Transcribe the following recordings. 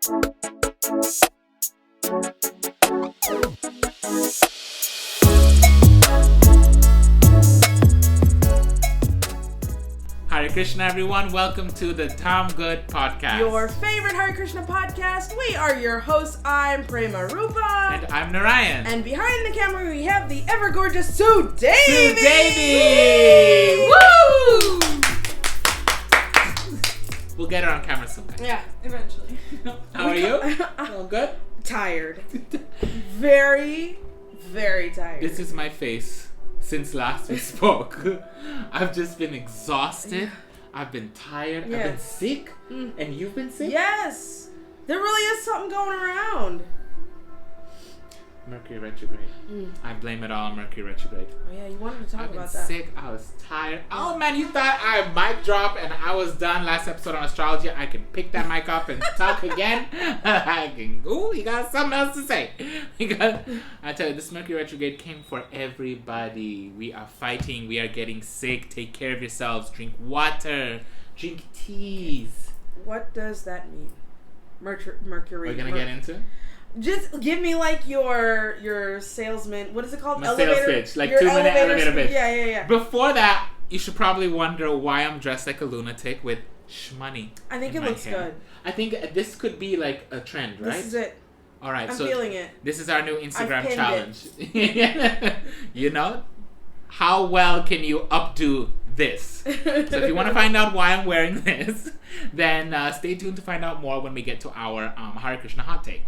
Hare Krishna, everyone. Welcome to the Dham Good podcast. Your favorite Hare Krishna podcast. We are your hosts. I'm Prema Rupa. And I'm Narayan. And behind the camera, we have the ever gorgeous Sue Davy. Sue Davy! Woo! We'll get her on camera sometime. Yeah, eventually. How are you? All good? Tired. Very, very tired. This is my face since last we spoke. I've just been exhausted. I've been tired. I've been sick. And you've been sick? Yes. There really is something going around. Mercury retrograde. I blame it all on Mercury retrograde. Oh yeah, you wanted to talk about that. I've been sick. I was tired. Oh man, you thought I mic drop and I was done last episode on astrology. I can pick that mic up and talk again. I can. Ooh, you got something else to say. I tell you, this Mercury retrograde came for everybody. We are fighting. We are getting sick. Take care of yourselves. Drink water. Drink teas. What does that mean? Mercury. We're gonna get into it. Just give me like your salesman. What is it called? My sales pitch, like your 2-minute elevator pitch. Yeah. Before that, you should probably wonder why I'm dressed like a lunatic with shmoney. I think it looks good. I think this could be like a trend, right? This is it. All right, I'm feeling it. This is our new Instagram I've challenge. You know, how well can you updo this? So if you want to find out why I'm wearing this, then stay tuned to find out more when we get to our Hare Krishna hot take.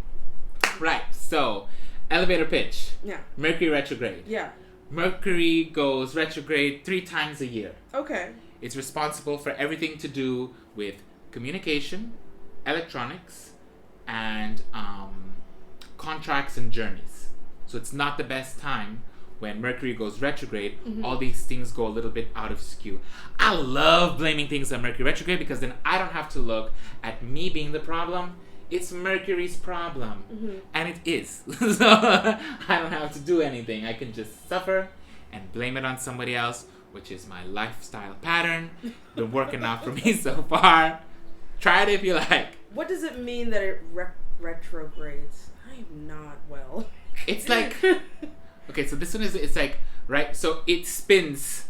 Right, so elevator pitch. Yeah. Mercury retrograde. Yeah. Mercury goes retrograde 3 times a year. Okay. It's responsible for everything to do with communication, electronics, and contracts and journeys. So it's not the best time when Mercury goes retrograde. All these things go a little bit out of skew. I love blaming things on Mercury retrograde because then I don't have to look at me being the problem. It's Mercury's problem. And it is. So I don't have to do anything. I can just suffer and blame it on somebody else, which is my lifestyle pattern. Been working out for me so far. Try it if you like. What does it mean that it retrogrades? I am not well. It's like... Okay, so this one is... It's like... Right? So it spins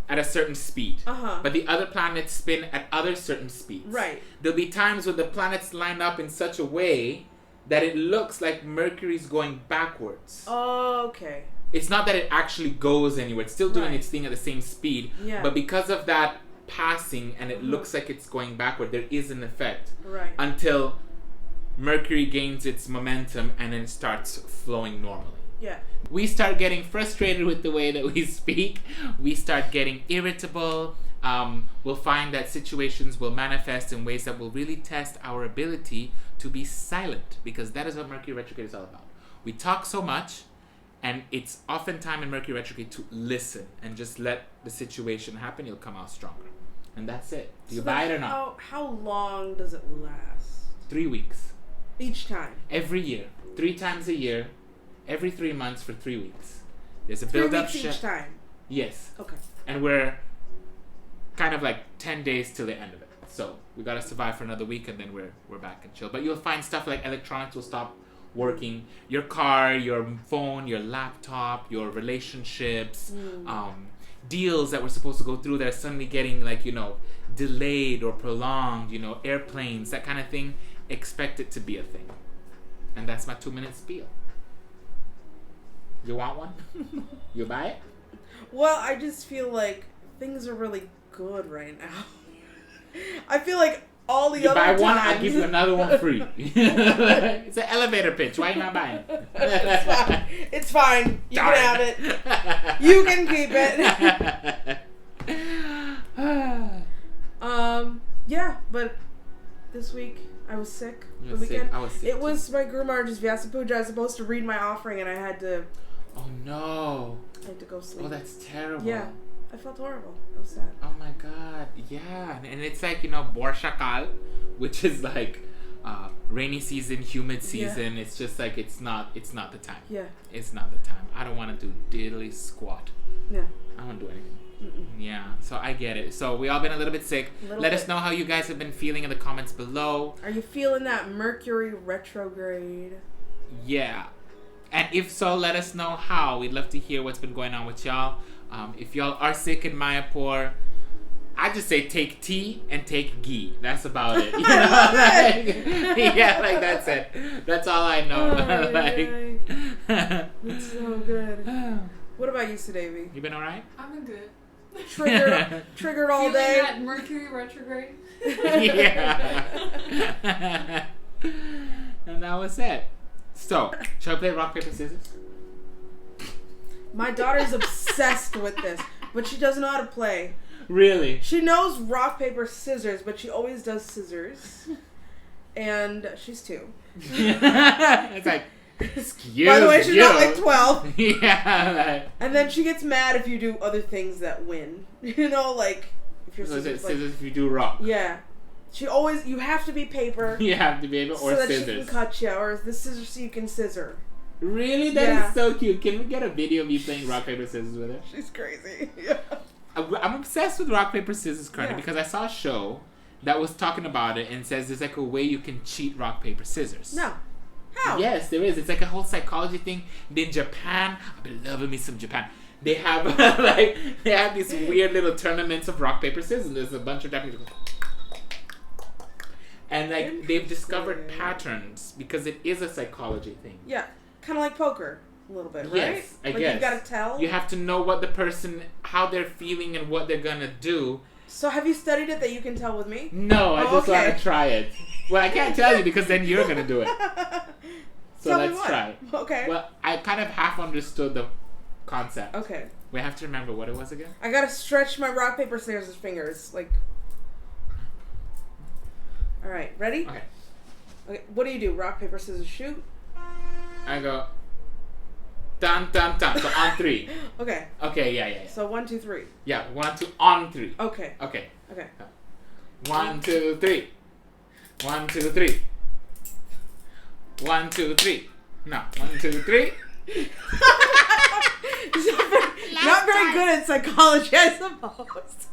at a certain speed. But the other planets spin at other certain speeds. Right. There'll be times when the planets line up in such a way that it looks like Mercury's going backwards. Oh, okay. It's not that it actually goes anywhere. It's still doing its thing at the same speed. Yeah. But because of that passing and it looks like it's going backward, there is an effect. Right. Until Mercury gains its momentum and then starts flowing normally. Yeah. We start getting frustrated with the way that we speak. We start getting irritable. We'll find that situations will manifest in ways that will really test our ability to be silent, because that is what Mercury retrograde is all about. We talk so much, and it's oftentimes in Mercury retrograde to listen and just let the situation happen. You'll come out stronger. And that's it. Do you buy it or not? How long does it last? 3 weeks. Each time? Every year. 3 times a year. Every 3 months for 3 weeks. There's a 3 build-up weeks each time? Yes. Okay. And we're kind of like 10 days till the end of it. So we gotta survive for another week and then we're back and chill. But you'll find stuff like electronics will stop working. Your car, your phone, your laptop, your relationships, deals that were supposed to go through that are suddenly getting like, delayed or prolonged, airplanes, that kind of thing. Expect it to be a thing. And that's my 2-minute spiel. You want one? You buy it? Well, I just feel like things are really good right now. I feel like all the other times... You buy one, I give you another one free. It's an elevator pitch. Why are you not buying it? It's fine. You can have it. You can keep it. Yeah, but this week I was sick. You were sick. I was sick. It was my Guru Maharaj's Vyasa Puja. I was supposed to read my offering and I had to... Oh no. I had to go sleep. Oh, that's terrible. Yeah. I felt horrible. I was sad. Oh my god. Yeah. And it's like, Borshakal, which is like rainy season, humid season. It's just like it's not the time. Yeah. It's not the time. I don't want to do diddly squat. Yeah. I don't want to do anything. Yeah, so I get it. So we all been a little bit sick. Let us know how you guys have been feeling in the comments below. Are you feeling that Mercury retrograde? Yeah. And if so, let us know how. We'd love to hear what's been going on with y'all. If y'all are sick in Mayapur, I just say take tea and take ghee. That's about it. You know? Yeah, like that's it. That's all I know. It's so good. What about you, Sudevi? You been alright? I've been good. Triggered all Feeling day. that Mercury retrograde. Yeah. And that was it. So, shall I play rock, paper, scissors? My daughter's obsessed with this, but she doesn't know how to play. Really? She knows rock, paper, scissors, but she always does scissors. And she's 2. It's like, excuse By the way, she's you. not like 12. Yeah. And then she gets mad if you do other things that win. You know, like if you're Scissors like, if you do rock. yeah. She always, you have to be paper. You have to be able, or so that scissors. she can cut you, or the scissors so you can scissor. Really? That is so cute. Can we get a video of you playing rock, paper, scissors with her? She's crazy. Yeah. I'm obsessed with rock, paper, scissors currently Yeah. because I saw a show that was talking about it and says there's like a way you can cheat rock, paper, scissors. No. How? Yes, there is. It's like a whole psychology thing. In Japan, I've been loving me some Japan. They have they have these weird little tournaments of rock, paper, scissors. And there's a bunch of Japanese people. And like they've discovered patterns because it is a psychology thing. Yeah. Kind of like poker. A little bit, right? Yes, I like guess. You gotta tell. You have to know what the person, how they're feeling and what they're gonna do. So have you studied it that you can tell with me? No, I just want okay. to try it. Well, I can't tell you because then you're gonna do it. So Tell me let's what. try. Okay. Well, I kind of half understood the concept. Okay. We have to remember what it was again. I gotta stretch my rock, paper, scissors fingers. Like. Alright, ready? Okay. Okay, what do? Rock, paper, scissors, shoot? I go. Dun dun dun. So on 3. Okay. Okay. Yeah. So 1, 2, 3. Yeah. 1, 2 on 3. Okay. Okay. Okay. 1, 2, 3. 1, 2, 3. 1, 2, 3. No. 1, 2, 3. Not very good at psychology, I suppose.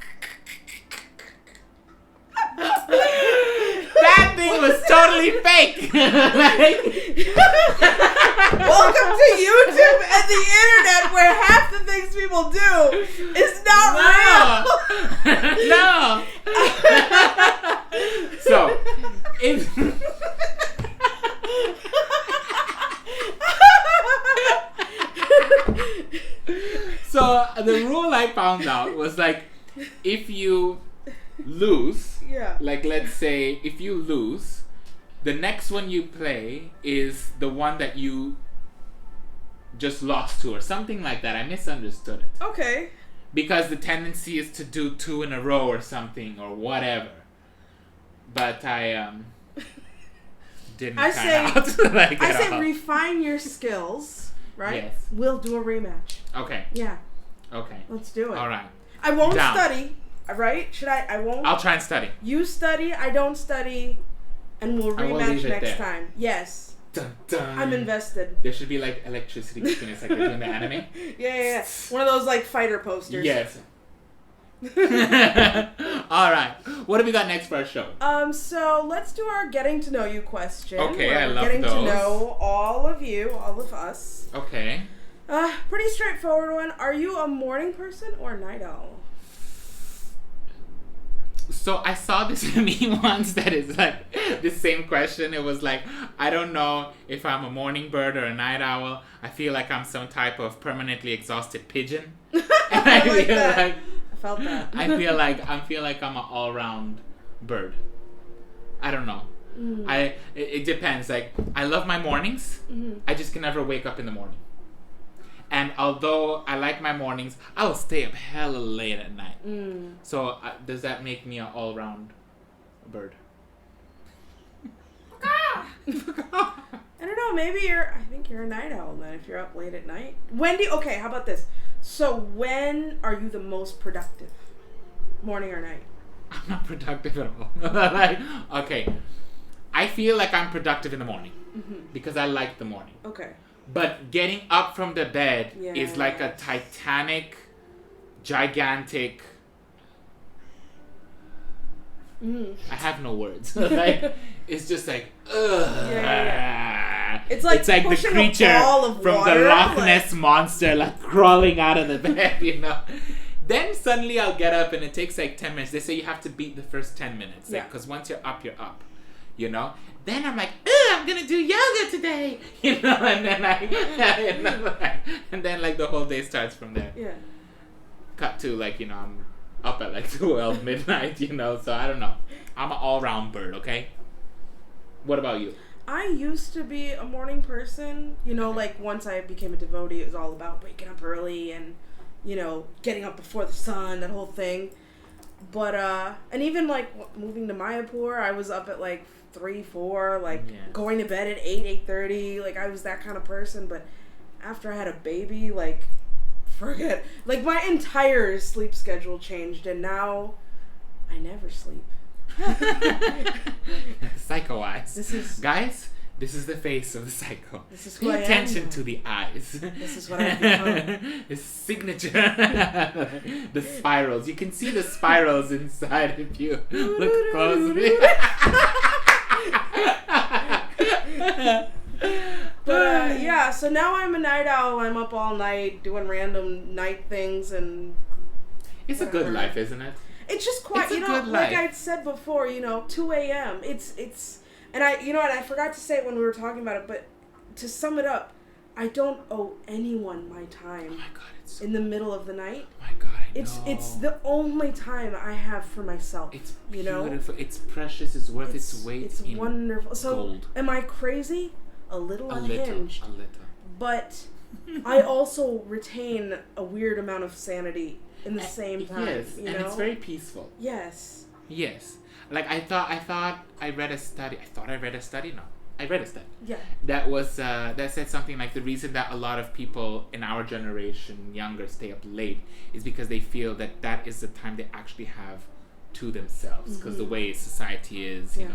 That thing was totally fake. Welcome to YouTube and the internet, where half the things people do is not real. No. So, if so the rule I found out was like, if you lose, Yeah. like let's say if you lose, the next one you play is the one that you just lost to or something like that. I misunderstood it. Okay. Because the tendency is to do 2 in a row or something or whatever. But I didn't I say out. refine your skills, right? Yes. We'll do a rematch. Okay. Yeah. Okay. Let's do it. All right. I won't Down. study, right? Should I won't. I'll try and study. You study, I don't study, and we'll I will rematch leave it next there. time. Yes. Dun, dun. I'm invested. There should be like electricity between us like they're doing the anime. Yeah. One of those like fighter posters. Yes. All right. What have we got next for our show? So let's do our getting to know you question. Okay, where I we're love getting those. to know all of you, all of us. Okay. Pretty straightforward one. Are you a morning person or a night owl? So I saw this meme once that is like the same question. It was like, I don't know if I'm a morning bird or a night owl. I feel like I'm some type of permanently exhausted pigeon. And I like feel that. like I felt that. I feel like I'm an all-round bird. I don't know. It depends. Like, I love my mornings. I just can never wake up in the morning. And although I like my mornings, I will stay up hella late at night. So does that make me an all-round bird? I don't know. Maybe I think you're a night owl then. If you're up late at night. Okay, how about this? So when are you the most productive? Morning or night? I'm not productive at all. Like, okay, I feel like I'm productive in the morning because I like the morning. Okay. But getting up from the bed is like a titanic gigantic. Mm. I have no words. Like, it's just like, ugh. Yeah. It's like the pushing creature a ball of from water, the Loch Ness monster, like crawling out of the bed, you know. Then suddenly I'll get up and it takes like 10 minutes. They say you have to beat the first 10 minutes. Because once you're up, you know. Then I'm like, I'm going to do yoga today, you know. And then and then like the whole day starts from there. Yeah. Cut to like, you know, I'm up at like 12 midnight, you know. So I don't know. I'm an all-round bird, okay? What about you? I used to be a morning person. You know, like once I became a devotee, it was all about waking up early and, you know, getting up before the sun, that whole thing. But, and even, like, moving to Mayapur, I was up at, like, 3, 4, like, going to bed at 8, 8:30. Like, I was that kind of person. But after I had a baby, like, forget. Like, my entire sleep schedule changed, and now I never sleep. Psycho eyes. Guys, this is the face of the psycho. This is who Pay I attention am. to the eyes. This is what I've become. His signature. The spirals. You can see the spirals inside if you look closely. But yeah, so now I'm a night owl. I'm up all night doing random night things, and it's a good life, isn't it? It's just quite, It's a you know, good like life. I said before, you know, 2 a.m. It's, and I, you know, and I forgot to say it when we were talking about it, but to sum it up, I don't owe anyone my time. Oh my God, it's so in the middle of the night. Oh my God, I know. It's the only time I have for myself. It's you know, beautiful. It's precious. It's worth its weight. It's in wonderful. So, gold. am I crazy? A little unhinged. A little. But I also retain a weird amount of sanity in the same time. Yes, you and know? it's very peaceful. Yes. Yes. Like I thought I read a study. I read a study. Yeah. That was that said something like the reason that a lot of people in our generation, younger, stay up late is because they feel that that is the time they actually have to themselves. Because the way society is, you know,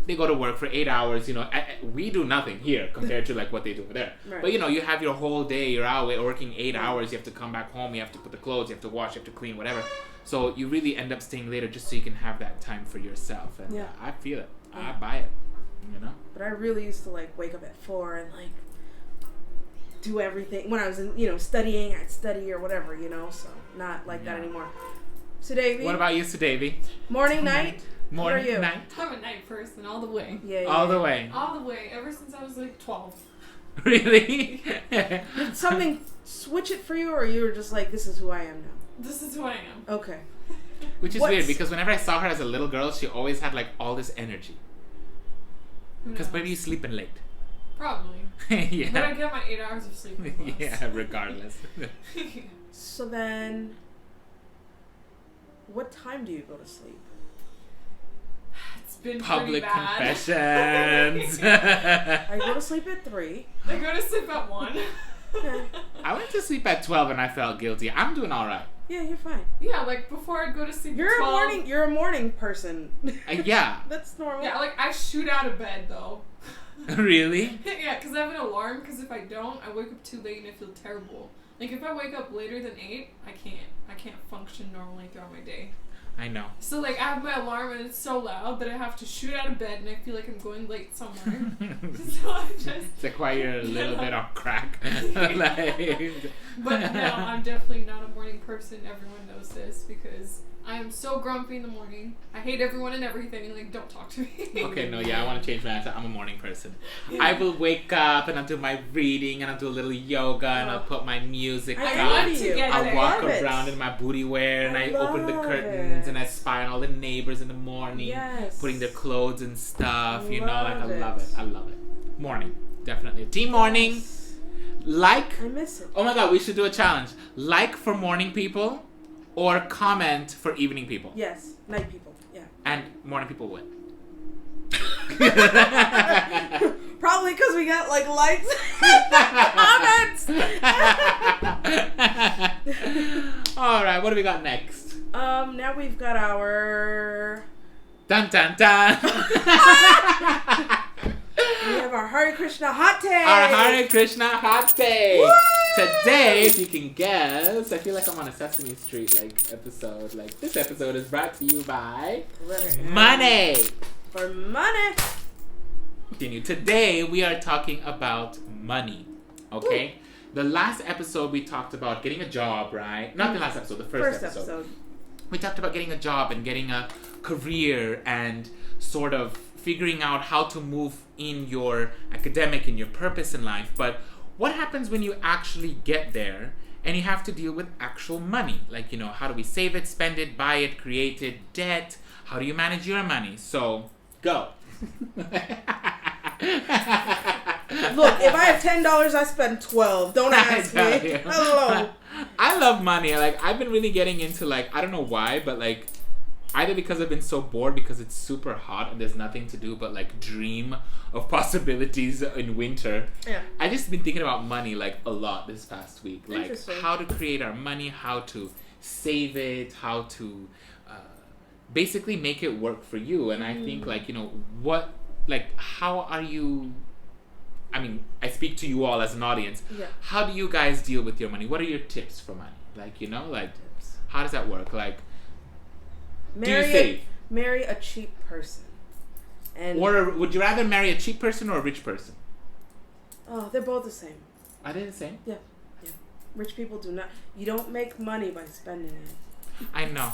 they go to work for 8 hours. You know, we do nothing here compared to like what they do over there. Right. But you know, you have your whole day. You're out working 8 hours. You have to come back home. You have to put the clothes. You have to wash. You have to clean. Whatever. So you really end up staying later just so you can have that time for yourself. And I feel it. I buy it. You know. But I really used to like wake up at 4 and like do everything when I was in, you know, studying. I'd study or whatever, you know. So not like that anymore. So Davey. What about you, Davey? Morning, night. Morning, what are you? night. I'm a night person all the way. Yeah. All the way. All the way. Ever since I was like 12. Really? Did something switch it for you, or you were just like, this is who I am now? This is who I am. Okay. Which is weird because whenever I saw her as a little girl, she always had like all this energy. Because maybe you're sleeping late. Probably. Yeah. But I get my 8 hours of sleep. Yeah, regardless. So then, what time do you go to sleep? It's been Public pretty bad. confessions. I go to sleep at 3. I go to sleep at 1. Okay. I went to sleep at 12 and I felt guilty. I'm doing all right. Yeah, you're fine. Yeah, like before I'd go to sleep You're at 12. You're a morning person. Yeah. That's normal. Yeah, like I shoot out of bed though. Really? Yeah, because I have an alarm, because if I don't, I wake up too late and I feel terrible. Like if I wake up later than 8, I can't function normally throughout my day. I know. So like I have my alarm and it's so loud that I have to shoot out of bed and I feel like I'm going late somewhere. So I just... It's like why you're a little bit off crack. Like... But no, I'm definitely not a morning person. Everyone knows this because I am so grumpy in the morning. I hate everyone and everything and like don't talk to me. Okay, no, yeah, I want to change my answer. I'm a morning person. Yeah. I will wake up and I'll do my reading and I'll do a little yoga and I'll put my music I on. want to get I'll there. walk Love it. around in my booty wear and I I open the love curtains it. and I spy on all the neighbors in the morning, Yes. putting their clothes and stuff. You know, like I Love love it. it. I love it. Morning, definitely. Team morning. Yes. Like, I miss it. oh my God, we should do a challenge. Like for morning people or comment for evening people. Yes. Night people. Yeah. And morning people win. Probably because we got like likes comments. All right, what do we got next? Now we've got our... Dun dun dun. We have our Hare Krishna hot take. Our Hare Krishna hot take. Woo! Today, if you can guess, I feel like I'm on a Sesame Street episode. This episode is brought to you by money. For money. Continue. Today we are talking about money. Okay? Ooh. The last episode we talked about getting a job, right? Not the last episode, the first episode. We talked about getting a job and getting a career and sort of figuring out how to move in your academic and your purpose in life. But what happens when you actually get there and you have to deal with actual money? How do we save it, spend it, buy it, create it, debt? How do you manage your money? So, go. Look, if I have $10, I spend $12. Don't ask me. Hello. I love money. I've been really getting into I don't know why, but either because I've been so bored because it's super hot and there's nothing to do but dream of possibilities in winter. Yeah. I just been thinking about money a lot this past week. How to create our money, how to save it, how to basically make it work for you. And I think how are you, I mean, I speak to you all as an audience. Yeah. How do you guys deal with your money? What are your tips for money? Tips. How does that work? Do you save? Marry a cheap person. Or would you rather marry a cheap person or a rich person? Oh, they're both the same. Are they the same? Yeah. Rich people do not. You don't make money by spending it. I know.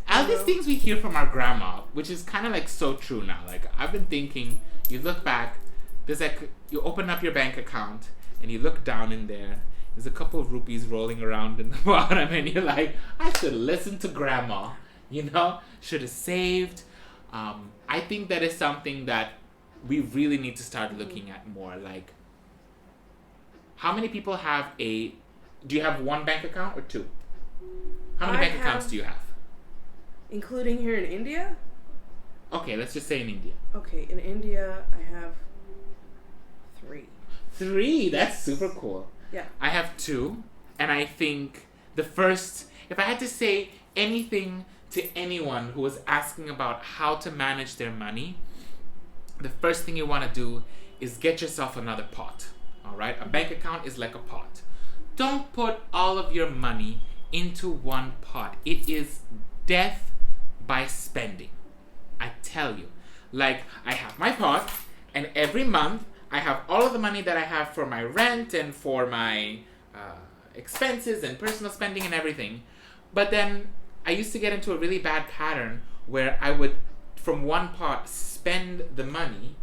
All these things we hear from our grandma, which is kind of so true now. I've been thinking, you look back, there's you open up your bank account and you look down in there. There's a couple of rupees rolling around in the bottom, and you're like, I should have listened to grandma. Should have saved. I think that is something that we really need to start looking at more. How many people have do you have one bank account or two? How many bank accounts do you have? Including here in India? Okay, let's just say in India. Okay, in India, I have 3. 3? That's super cool. Yeah. I have 2, and I think if I had to say anything to anyone who was asking about how to manage their money, the first thing you want to do is get yourself another pot. All right? A bank account is like a pot. Don't put all of your money into one pot. It is death by spending. I tell you. I have my pot, and every month I have all of the money that I have for my rent and for my expenses and personal spending and everything. But then I used to get into a really bad pattern where I would, from one pot, spend the money.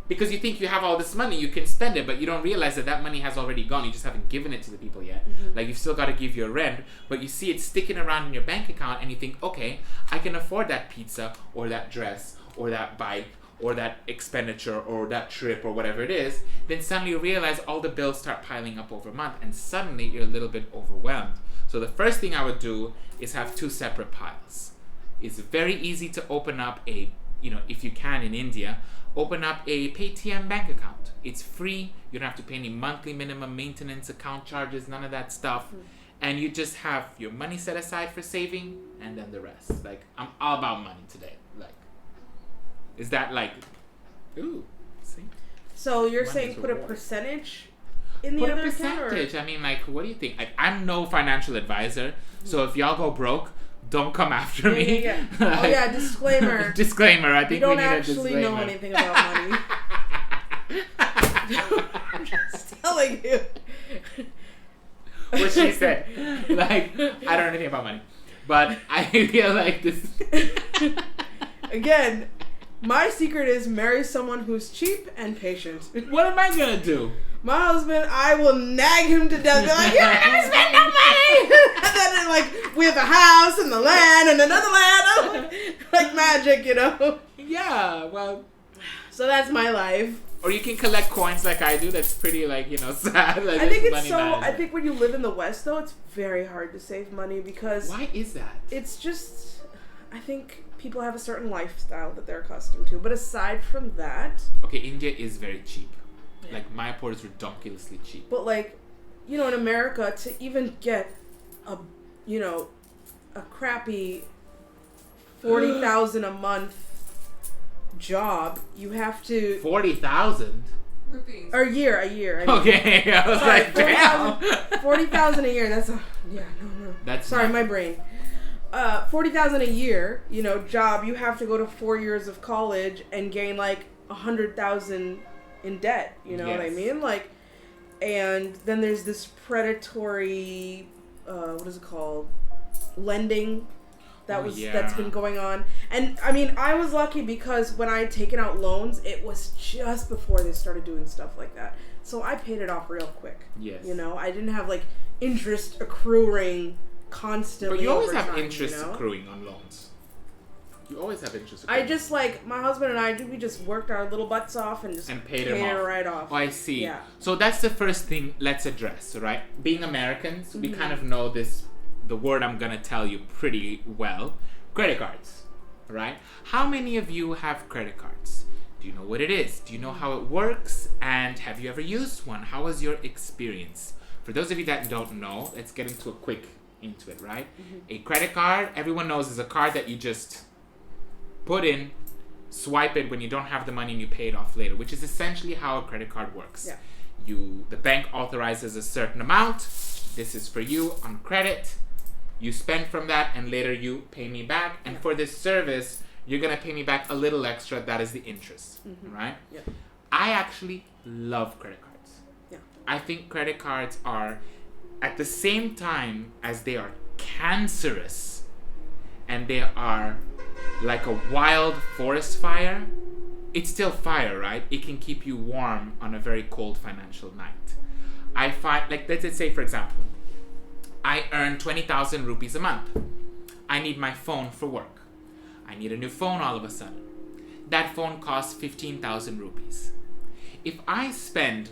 Because you think you have all this money, you can spend it, but you don't realize that money has already gone. You just haven't given it to the people yet. Mm-hmm. You've still got to give your rent, but you see it sticking around in your bank account, and you think, okay, I can afford that pizza, or that dress, or that bike, or that expenditure, or that trip, or whatever it is. Then suddenly you realize all the bills start piling up over a month, and suddenly you're a little bit overwhelmed. So the first thing I would do is have 2 separate piles. It's very easy to open up if you can in India, open up a Paytm bank account. It's free. You don't have to pay any monthly minimum maintenance, account charges, none of that stuff. Mm. And you just have your money set aside for saving, and then the rest. I'm all about money today. Is that ooh, see? So you're saying put a percentage in the other account? Put a percentage. I mean, what do you think? I'm no financial advisor, so if y'all go broke, don't come after me. Yeah. Disclaimer. Disclaimer. I think we need a disclaimer. We don't actually know anything about money. I'm just telling you. What she said. I don't know anything about money. But I feel this. Again, my secret is marry someone who's cheap and patient. What am I going to do? My husband, I will nag him to death. Be like, you're never spend no money. And then we have a house and the land and another land. Like magic, Yeah, well. So that's my life. Or you can collect coins like I do. That's pretty sad. I think it's so. Management. I think when you live in the West, though, it's very hard to save money because. Why is that? It's just. I think people have a certain lifestyle that they're accustomed to. But aside from that. Okay, India is very cheap. Yeah. Mayapur is ridiculously cheap. But in America, to even get a crappy $40,000 a month job, you have to 40,000. Rupees. Or a year. I mean. Okay, I was Sorry, like, damn. 40,000 a year. That's no. That's Sorry, not- my brain. 40,000 a year. Job. You have to go to 4 years of college and gain like 100,000 in debt. You know what I Yes. mean? Like, and then there's this predatory. What is it called? Lending. That's been going on. And I mean, I was lucky because when I had taken out loans, it was just before they started doing stuff like that. So I paid it off real quick. Yes. I didn't have like interest accruing constantly. But you always over have time, interest accruing on loans. You always have interest accruing. I just like my husband and I. We just worked our little butts off and just paid it them off. right off. Oh, I see. Yeah. So that's the first thing let's address, right? Being Americans, we kind of know the word I'm going to tell you pretty well. Credit cards, right? How many of you have credit cards? Do you know what it is? Do you know how it works? And have you ever used one? How was your experience? For those of you that don't know, let's get into it, right? A credit card, everyone knows, is a card that you just put in, swipe it when you don't have the money and you pay it off later, which is essentially how a credit card works. Yeah. The bank authorizes a certain amount. This is for you on credit. You spend from that and later you pay me back. And for this service, you're going to pay me back a little extra. That is the interest, right? Yeah. I actually love credit cards. Yeah. I think credit cards are, at the same time as they are cancerous and they are like a wild forest fire, it's still fire, right? It can keep you warm on a very cold financial night. I find, like, let's say, for example, I earn 20,000 rupees a month. I need my phone for work. I need a new phone all of a sudden. That phone costs 15,000 rupees. If I spend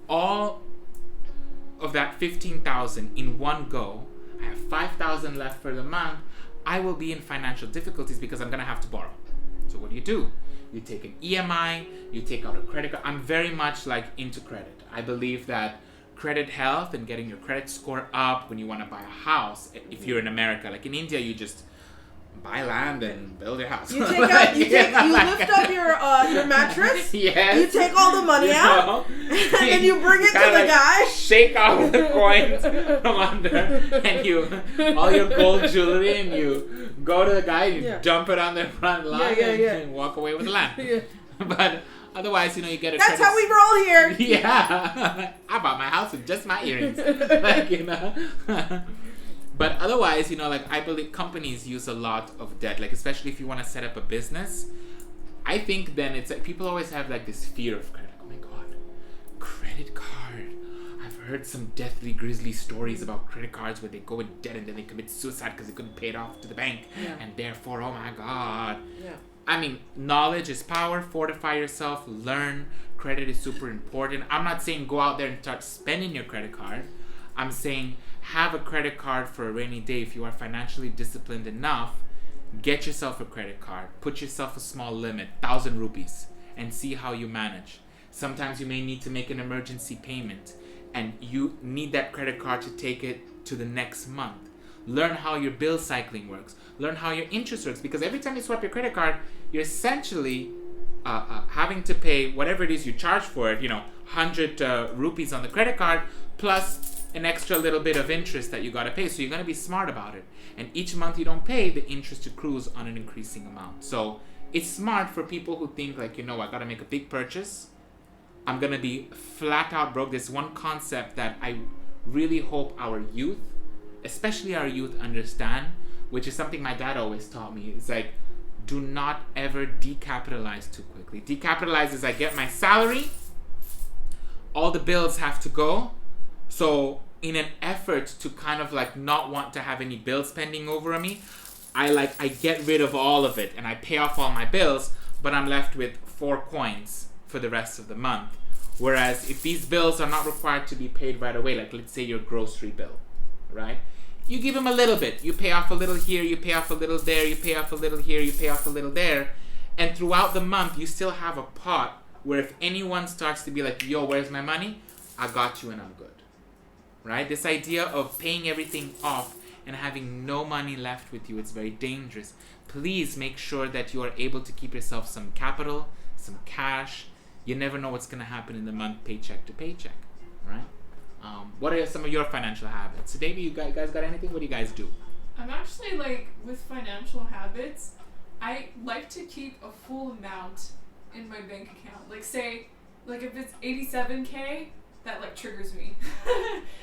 all of that 15,000 in one go, I have 5,000 left for the month, I will be in financial difficulties because I'm going to have to borrow. So what do? You take an EMI, you take out a credit card. I'm very much like into credit. I believe that credit health and getting your credit score up when you want to buy a house, if you're in America, like in India, you just buy land and build your house. You lift up your mattress. Yes. You take all the money out, and then you bring it to the guy. Shake off the coins from under, and all your gold jewelry, and you go to the guy and you dump it on their front lawn and walk away with the land. But otherwise, you get a That's how we roll here. Yeah. I bought my house with just my earrings. But otherwise, I believe companies use a lot of debt, especially if you want to set up a business. I think then it's like people always have this fear of credit. Oh my God, credit card. I've heard some deathly grisly stories about credit cards where they go in debt and then they commit suicide because they couldn't pay it off to the bank. Yeah. And therefore, oh my God. Yeah. I mean, knowledge is power. Fortify yourself. Learn. Credit is super important. I'm not saying go out there and start spending your credit card. I'm saying have a credit card for a rainy day. If you are financially disciplined enough, get yourself a credit card. Put yourself a small limit, 1,000 rupees, and see how you manage. Sometimes you may need to make an emergency payment, and you need that credit card to take it to the next month. Learn how your bill cycling works. Learn how your interest works, because every time you swipe your credit card, you're essentially having to pay whatever it is you charge for it, 100 rupees on the credit card, plus an extra little bit of interest that you got to pay. So you're going to be smart about it. And each month you don't pay, the interest accrues on an increasing amount. So it's smart for people who think I got to make a big purchase. I'm going to be flat out broke. There's one concept that I really hope our youth, especially our youth, understand, which is something my dad always taught me. It's do not ever decapitalize too quickly. Decapitalize is I get my salary, all the bills have to go. So in an effort to kind of not want to have any bills pending over me, I get rid of all of it and I pay off all my bills, but I'm left with 4 coins for the rest of the month. Whereas if these bills are not required to be paid right away, let's say your grocery bill, right? You give them a little bit. You pay off a little here, you pay off a little there, you pay off a little here, you pay off a little there. And throughout the month, you still have a pot where if anyone starts to be like, yo, where's my money? I got you and I'm good. Right? This idea of paying everything off and having no money left with you, it's very dangerous. Please make sure that you are able to keep yourself some capital, some cash, you never know what's going to happen in the month, paycheck to paycheck, right? What are some of your financial habits? So, Davey, you guys got anything? What do you guys do? I'm actually like with financial habits, I like to keep a full amount in my bank account. Like say, like if it's 87K, that like triggers me.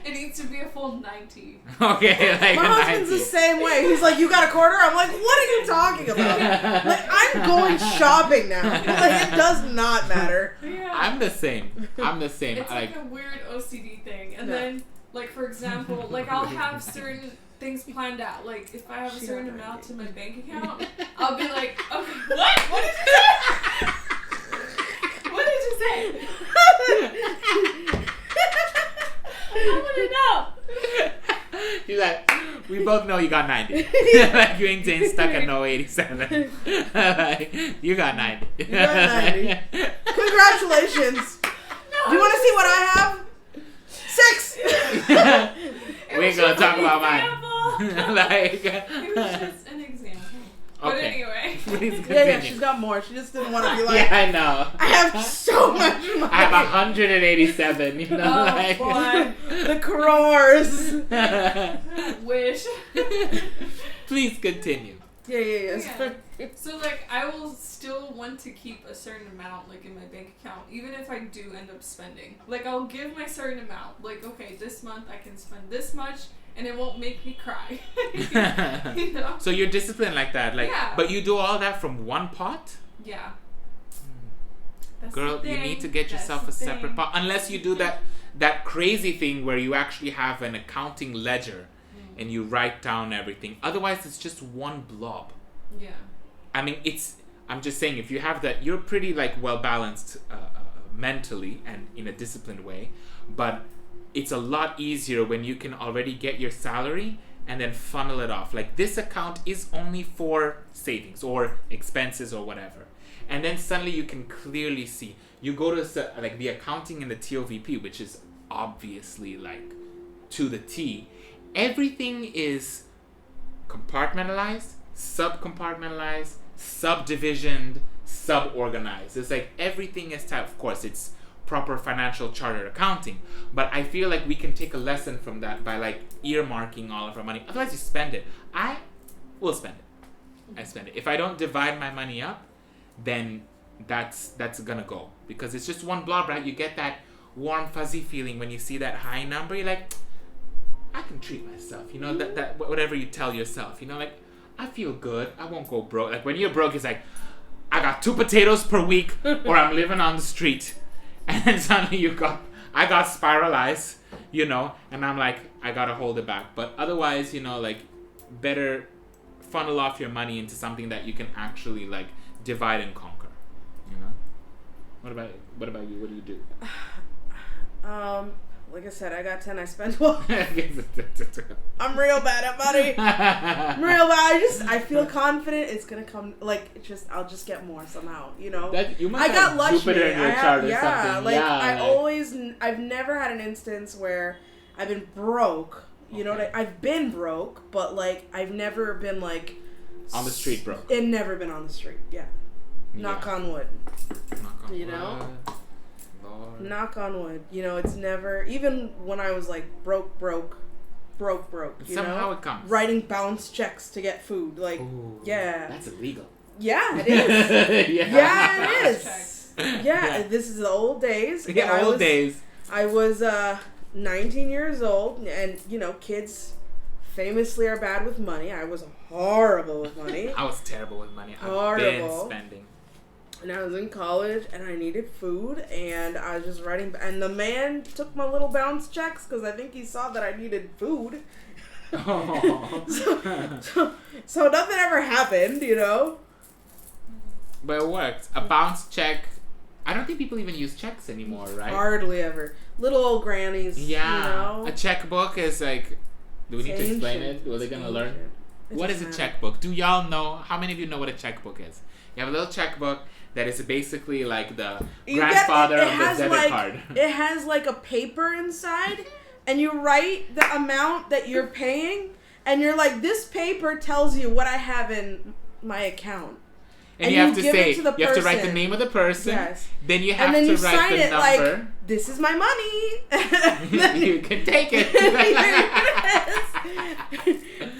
It needs to be a full 90. Okay, like my husband's 90. the same way. He's like, you got a quarter? I'm like, what are you talking about? Like, I'm going shopping now. Like, it does not matter. Yeah. I'm the same. It's like a weird OCD thing. And then, like for example, like I'll have certain things planned out. Like if I have a certain amount to my bank account, I'll be like, okay, what? What did you say? What did you say? I want to know. She's like, we both know you got 90. Like you ain't saying stuck at no 87. Like, you got 90. You got 90. Congratulations. No, Do you want to see what I have? 6. We ain't gonna talk about mine. Like, it was just an example. But okay. anyway. Please continue. Yeah, she's got more. She just didn't want to be like, yeah, I know. I have so much money. I have 187, you know, Oh, like. boy. The crores. Wish. Please continue. Yeah. So like I will still want to keep a certain amount like in my bank account, even if I do end up spending. Like I'll give my certain amount. Like okay, this month I can spend this much and it won't make me cry. You know? So you're disciplined like that, like. Yeah. But you do all that from one pot. Yeah. That's Girl, the you thing. need to get That's yourself the a separate thing. pot, unless you do that crazy thing where you actually have an accounting ledger and you write down everything. Otherwise, it's just one blob. Yeah. I mean, I'm just saying, if you have that, you're pretty like well balanced mentally and in a disciplined way. But it's a lot easier when you can already get your salary and then funnel it off. Like this account is only for savings or expenses or whatever. And then suddenly you can clearly see. You go to like the accounting and the TOVP, which is obviously like to the T. Everything is compartmentalized, sub-compartmentalized, subdivisioned, sub-organized. It's like everything is typed. Of course, it's proper financial chartered accounting. But I feel like we can take a lesson from that by like earmarking all of our money. Otherwise, you spend it. I will spend it. I spend it. If I don't divide my money up, then that's gonna go, because it's just one blob, right? You get that warm fuzzy feeling when you see that high number. You're like, I can treat myself, you know, that whatever you tell yourself, you know, like I feel good, I won't go broke. Like when you're broke, it's like I got 2 potatoes per week or I'm living on the street. And then suddenly I got spiralized, you know, and I'm like, I gotta hold it back. But otherwise, you know, like better funnel off your money into something that you can actually like divide and conquer, you know. What about you? What do you do? Like I said, I got 10. I spent 12. I'm real bad at money. I'm real bad. I feel confident it's gonna come. Like I'll just get more somehow. You know. I got lucky. Jupiter in your chart or something. Like yeah, I've never had an instance where I've been broke. You know, I've been broke, but like I've never been like on the street broke. And never been on the street. Yeah. Knock on wood. Knock on you wood. know. Lord. Knock on wood. You know, it's never, even when I was like broke. You Somehow know? it comes. Writing bounce checks to get food. Like, ooh, yeah. That's illegal. Yeah, it is. Yeah, it is. Yeah, this is the old days. Yeah, old days. I was 19 years old, and, you know, kids famously are bad with money. I was horrible with money. I was terrible with money. Horrible. I've been spending. And I was in college, and I needed food, and I was just writing. And the man took my little bounce checks because I think he saw that I needed food. Oh. so nothing ever happened, you know. But it worked. A bounce check. I don't think people even use checks anymore, right? Hardly ever. Little old grannies. Yeah. You know? A checkbook is like. Do we need to explain it? Are they gonna learn? What is a checkbook? Do y'all know? How many of you know what a checkbook is? You have a little checkbook that is basically like the grandfather of the debit card. It has like a paper inside, and you write the amount that you're paying, and you're like, this paper tells you what I have in my account. And you have to give say, it to the you have to write the person. name of the person. Yes. Then you have and then to you write sign the it number. like, this is my money. You can take it.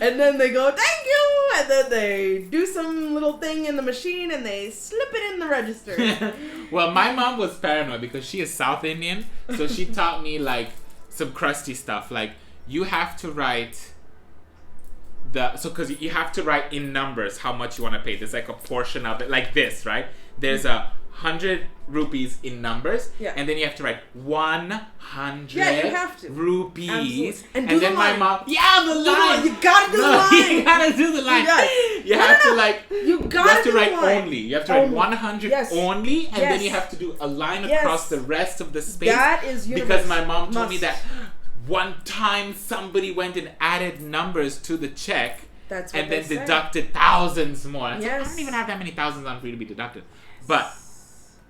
And then they go, thank you. And then they do some little thing in the machine and they slip it in the register. Well, my mom was paranoid because she is South Indian. So she taught me like some crusty stuff. Like you have to write because you have to write in numbers how much you want to pay. There's like a portion of it, like this, right? There's 100 rupees in numbers, and then you have to write 100 you have to. rupees. Absolutely. And then the my line. mom, the line. You gotta do the line. You gotta do the line. You have to like. You have to write line. only. You have to write 100 only, and then you Yes. have to do a line across the rest of the space. That is universal. Because my mom told me that one time somebody went and added numbers to the check. That's what and then they say. deducted thousands more. I Yes. don't even have that many thousands on for you to be deducted. But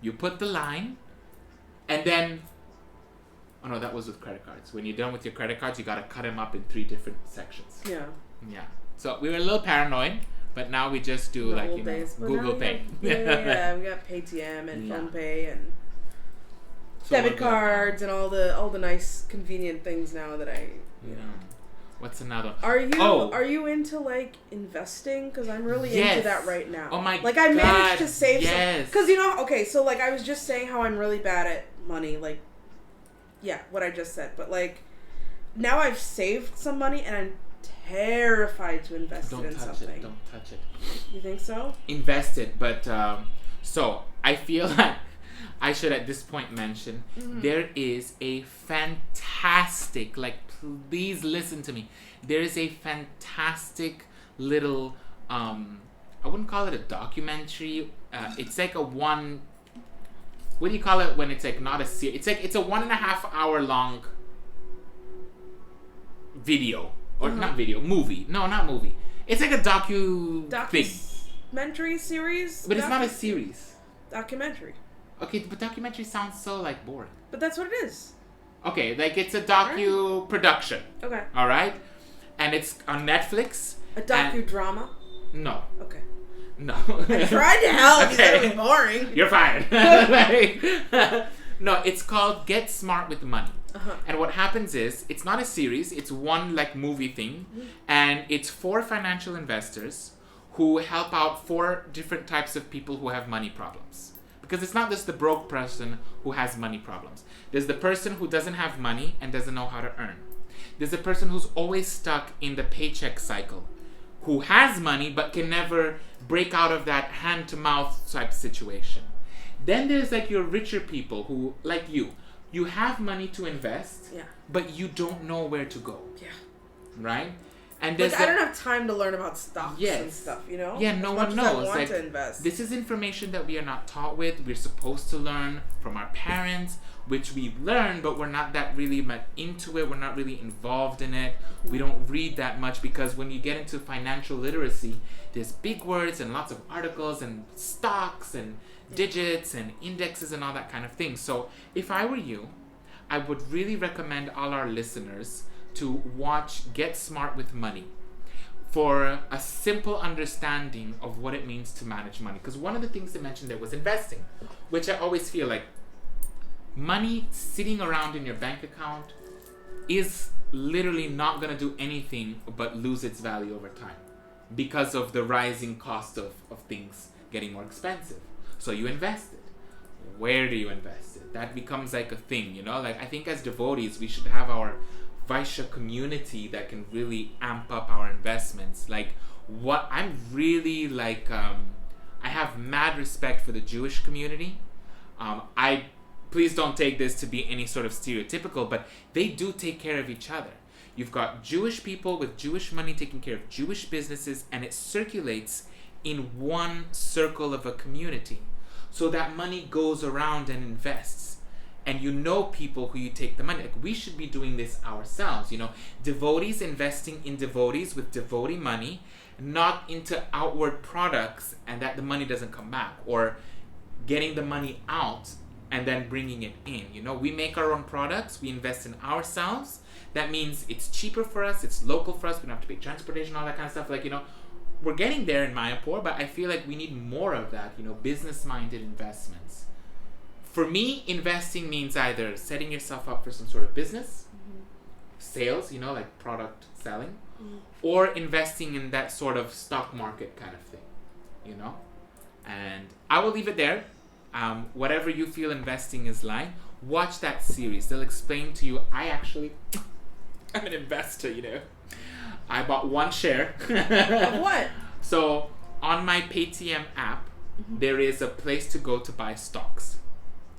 you put the line, and then, oh no, that was with credit cards. When you're done with your credit cards, you gotta cut them up in 3 different sections. Yeah. Yeah. So we were a little paranoid, but now we just do like, you know, Google Pay. Yeah, we got Paytm and PhonePe and So debit cards and all the nice convenient things now that you know. What's another? Are you into like investing? Because I'm really into that right now. Oh my god! Like I managed to save some. Because you know, okay, so like I was just saying how I'm really bad at money. Like, yeah, what I just said. But like, now I've saved some money and I'm terrified to invest it in something. Don't touch it. You think so? Invest it, but so I feel like I should at this point mention there is a fantastic, like, please listen to me. There is a fantastic little, I wouldn't call it a documentary. It's like what do you call it when it's like not a series? It's a 1.5 hour long video. Or not video, movie. No, not movie. It's like a thing. Documentary series? But it's not a series. Documentary. Okay, but documentary sounds so like boring. But that's what it is. Okay, like it's a production. Okay. All right, and it's on Netflix. A docudrama. No. Okay. No. I tried to help. You said it was boring. You're fired. No, it's called Get Smart with Money. And what happens is, it's not a series, it's one like movie thing, and it's 4 financial investors who help out 4 different types of people who have money problems. Because it's not just the broke person who has money problems. There's the person who doesn't have money and doesn't know how to earn. There's the person who's always stuck in the paycheck cycle, who has money but can never break out of that hand-to-mouth type situation. Then there's like your richer people who, like you have money to invest, but you don't know where to go. Yeah. Right? And there's I don't have time to learn about stocks and stuff, you know? Yeah, no one knows. I want to invest. This is information that we are not taught with. We're supposed to learn from our parents, which we learn, but we're not that really much into it. We're not really involved in it. We don't read that much because when you get into financial literacy, there's big words and lots of articles and stocks and digits and indexes and all that kind of thing. So if I were you, I would really recommend all our listeners to watch Get Smart with Money for a simple understanding of what it means to manage money. Because one of the things they mentioned there was investing, which I always feel like money sitting around in your bank account is literally not going to do anything but lose its value over time because of the rising cost of things getting more expensive. So you invest it. Where do you invest it? That becomes like a thing, you know? Like I think as devotees, we should have our Vaishya community that can really amp up our investments. Like what I'm really like, I have mad respect for the Jewish community. Please don't take this to be any sort of stereotypical, but they do take care of each other. You've got Jewish people with Jewish money taking care of Jewish businesses, and it circulates in one circle of a community. So that money goes around and invests. And you know people who you take the money. Like we should be doing this ourselves, you know. Devotees investing in devotees with devotee money, not into outward products and that the money doesn't come back. Or getting the money out and then bringing it in. You know, we make our own products. We invest in ourselves. That means it's cheaper for us. It's local for us. We don't have to pay transportation, all that kind of stuff. Like, you know, we're getting there in Mayapur, but I feel like we need more of that, business-minded investments. For me, investing means either setting yourself up for some sort of business, sales, like product selling, or investing in that sort of stock market kind of thing, And I will leave it there. Whatever you feel investing is like, watch that series. They'll explain to you. I'm an investor, I bought one share. Of what? So on my Paytm app, there is a place to go to buy stocks,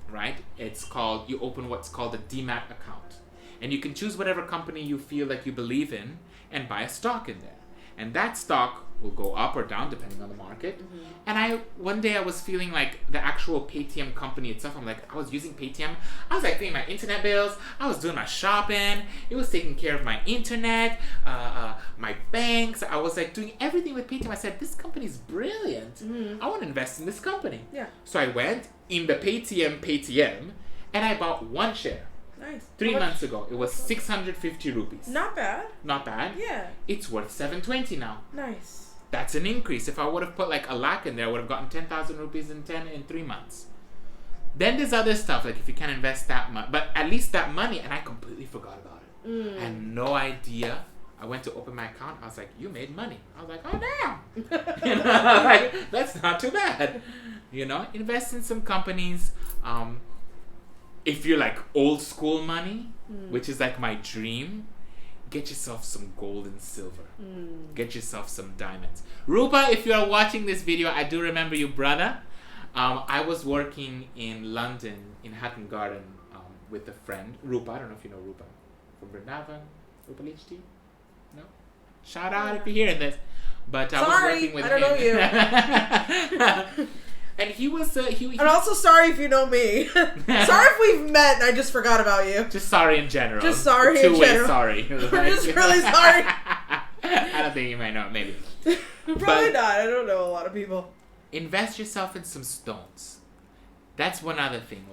right? You open what's called a demat account. And you can choose whatever company you feel like you believe in and buy a stock in there. And that stock will go up or down depending on the market. And one day I was feeling like the actual Paytm company itself, I was using Paytm. I was paying my internet bills. I was doing my shopping. It was taking care of my internet, my banks. I was doing everything with Paytm. I said, this company is brilliant. I want to invest in this company. Yeah. So I went in the Paytm and I bought one share. Nice. 3 months ago. It was 650 rupees. Not bad. Not bad. Yeah. It's worth 720 now. Nice. That's an increase. If I would have put a lakh in there, I would have gotten 10,000 rupees in 3 months. Then there's other stuff, if you can invest that much. But at least that money, and I completely forgot about it. I had no idea. I went to open my account. I was like, you made money. I was like, oh, damn. That's not too bad. Invest in some companies. If you're old school money, which is my dream, get yourself some gold and silver. Get yourself some diamonds. Rupa, if you are watching this video, I do remember you, brother. I was working in London in Hatton Garden with a friend, Rupa. I don't know if you know Rupa from Vrindavan. Rupa Lichti? No? Shout out if you're hearing this. But I was working with him. I don't know you. And he was... I'm also sorry if you know me. Sorry if we've met and I just forgot about you. Just sorry in general. Just sorry in Two-way general. sorry. I'm just really sorry. I don't think you might know. Maybe. Probably not. I don't know a lot of people. Invest yourself in some stones. That's one other thing.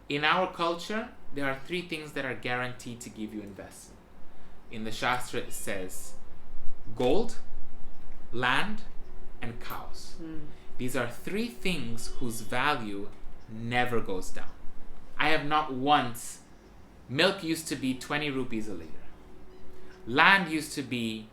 In our culture, there are 3 things that are guaranteed to give you investment. In the Shastra, it says gold, land, and cows. These are 3 things whose value never goes down. I have not once... Milk used to be 20 rupees a liter. Land used to be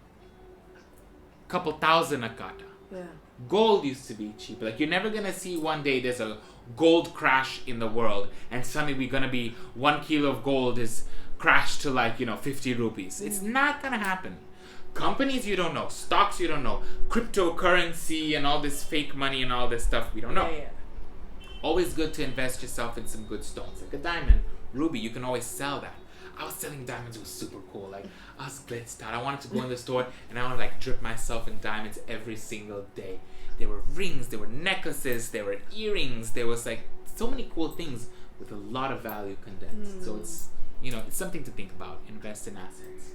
a couple thousand a kata. Yeah. Gold used to be cheap. You're never going to see one day there's a gold crash in the world and suddenly we're going to be 1 kilo of gold is crashed to 50 rupees. It's not going to happen. Companies you don't know, stocks you don't know, cryptocurrency and all this fake money and all this stuff we don't know. Yeah. Always good to invest yourself in some good stones. Like a diamond, ruby, you can always sell that. I was selling diamonds, it was super cool. I was blitzed out. I wanted to go in the store and I wanted to drip myself in diamonds every single day. There were rings, there were necklaces, there were earrings, there was so many cool things with a lot of value condensed. So it's it's something to think about. Invest in assets.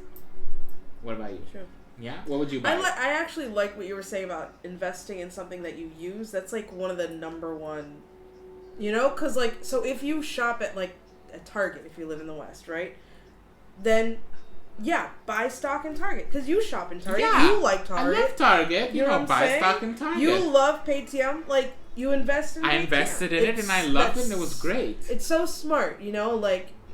What about you? Sure. Yeah? What would you buy? I actually like what you were saying about investing in something that you use. That's one of the number one, because so if you shop at a Target, if you live in the West, right? Then, yeah, buy stock in Target. Because you shop in Target. Yeah, you like Target. I love Target. You know what I'm buy saying? stock in Target. You love Paytm. You invest in Paytm. I invested in it and I loved it and it was great. It's so smart,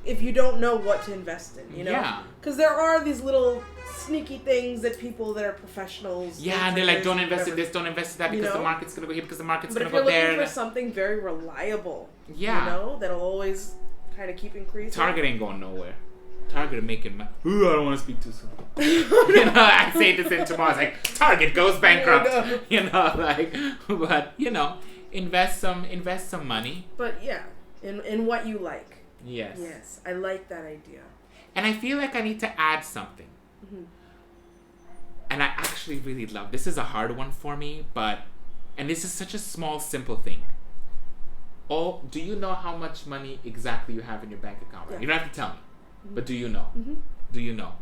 if you don't know what to invest in, Yeah. Because there are these little sneaky things that people that are professionals... Yeah, and they're don't invest in this, don't invest in that because the market's going to go here, because the market's going to go there. But if you're looking for something very reliable, that'll always kind of keep increasing. Target ain't going nowhere. Target making money. Ooh, I don't want to speak too soon. I say this in tomorrow. It's Target goes bankrupt. But invest some money. But yeah, in what you like. Yes. Yes, I like that idea. And I feel like I need to add something. And I actually really love, this is a hard one for me, and this is such a small, simple thing. Oh, do you know how much money exactly you have in your bank account? Right? Yeah. You don't have to tell me, but do you know? Do you know?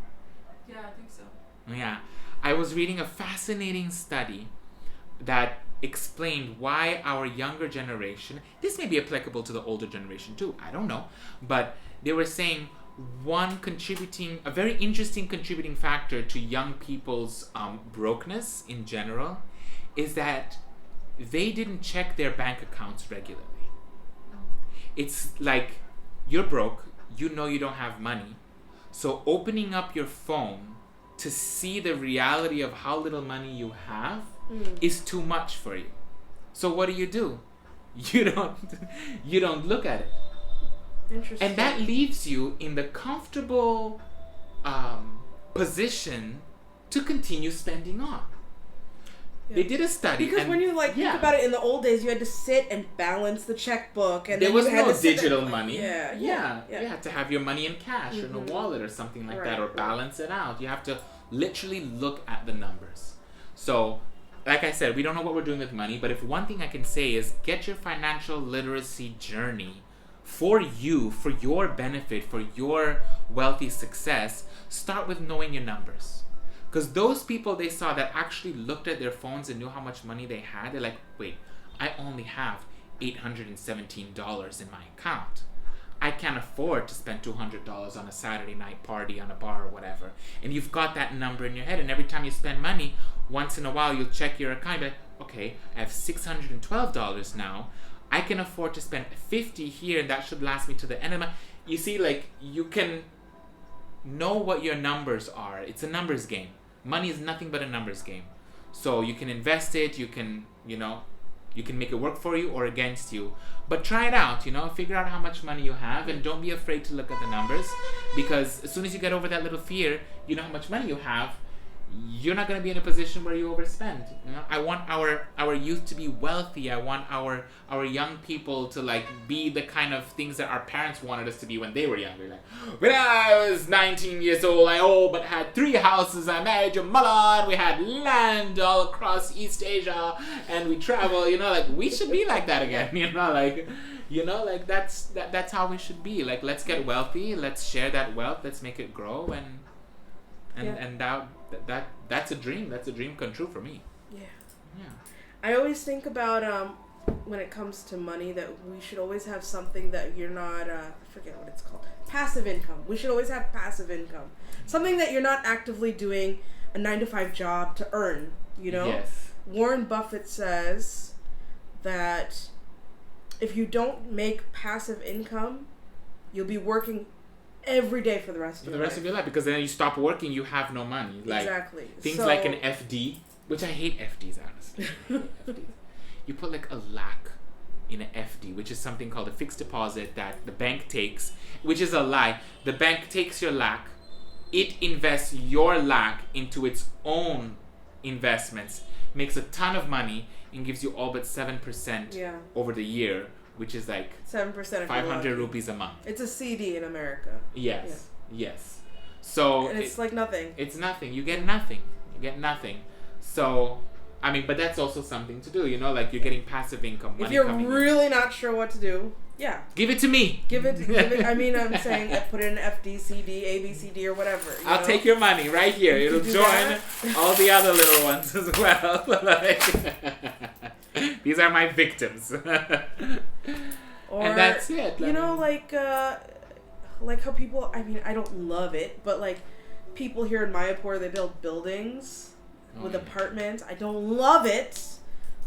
Yeah, I think so. Yeah. I was reading a fascinating study that explained why our younger generation, this may be applicable to the older generation too, I don't know, but they were saying a very interesting contributing factor to young people's brokenness in general is that they didn't check their bank accounts regularly. It's like, you're broke, you know you don't have money, so opening up your phone to see the reality of how little money you have is too much for you. So what do? You don't look at it. Interesting. And that leaves you in the comfortable position to continue spending on. Yeah. They did a study. Because when you think about it, in the old days, you had to sit and balance the checkbook. And there then was you had no to sit digital there, money. Yeah. You had to have your money in cash or in a wallet or something like that, or balance it out. You have to literally look at the numbers. So, like I said, we don't know what we're doing with money, but if one thing I can say is get your financial literacy journey for you, for your benefit, for your wealthy success. Start with knowing your numbers. Because those people they saw that actually looked at their phones and knew how much money they had, they're like, wait, I only have $817 in my account. I can't afford to spend $200 on a Saturday night party on a bar or whatever. And you've got that number in your head, and every time you spend money, once in a while you'll check your account, like, okay, I have $612 now. I can afford to spend $50 here, and that should last me to the end of the month. You see, you can know what your numbers are. It's a numbers game. Money is nothing but a numbers game. So you can invest it, you can make it work for you or against you. But try it out, figure out how much money you have, and don't be afraid to look at the numbers, because as soon as you get over that little fear, you know how much money you have, you're not going to be in a position where you overspend. I want our youth to be wealthy. I want our young people to be the kind of things that our parents wanted us to be when they were younger. When I was 19 years old, I all but had 3 houses. I married your mother, and we had land all across East Asia, and we travel. We should be like that again. That's how we should be. Let's get wealthy. Let's share that wealth. Let's make it grow, and that's a dream. That's a dream come true for me. Yeah. I always think about when it comes to money that we should always have something that you're not. I forget what it's called. Passive income. We should always have passive income. Something that you're not actively doing a 9-to-5 job to earn. Yes. Warren Buffett says that if you don't make passive income, you'll be working every day for the rest of your life. Because then you stop working, you have no money. Exactly. Things like an FD, which I hate FDs, honestly. I hate FDs. You put a lakh in an FD, which is something called a fixed deposit that the bank takes, which is a lie. The bank takes your lakh, it invests your lakh into its own investments, makes a ton of money, and gives you all but 7% over the year, which is 7% 500 rupees a month. It's a CD in America. Yes. So and it's nothing. It's nothing. You get nothing. So, but that's also something to do. You're getting passive income. If you're really not sure what to do, give it to me. Give it. I'm saying put it in FD, CD, ABCD, or whatever. I'll take your money right here. It'll join all the other little ones as well. These are my victims. Or, and that's it. Like how people, I don't love it, but people here in Mayapur, they build buildings with apartments. I don't love it,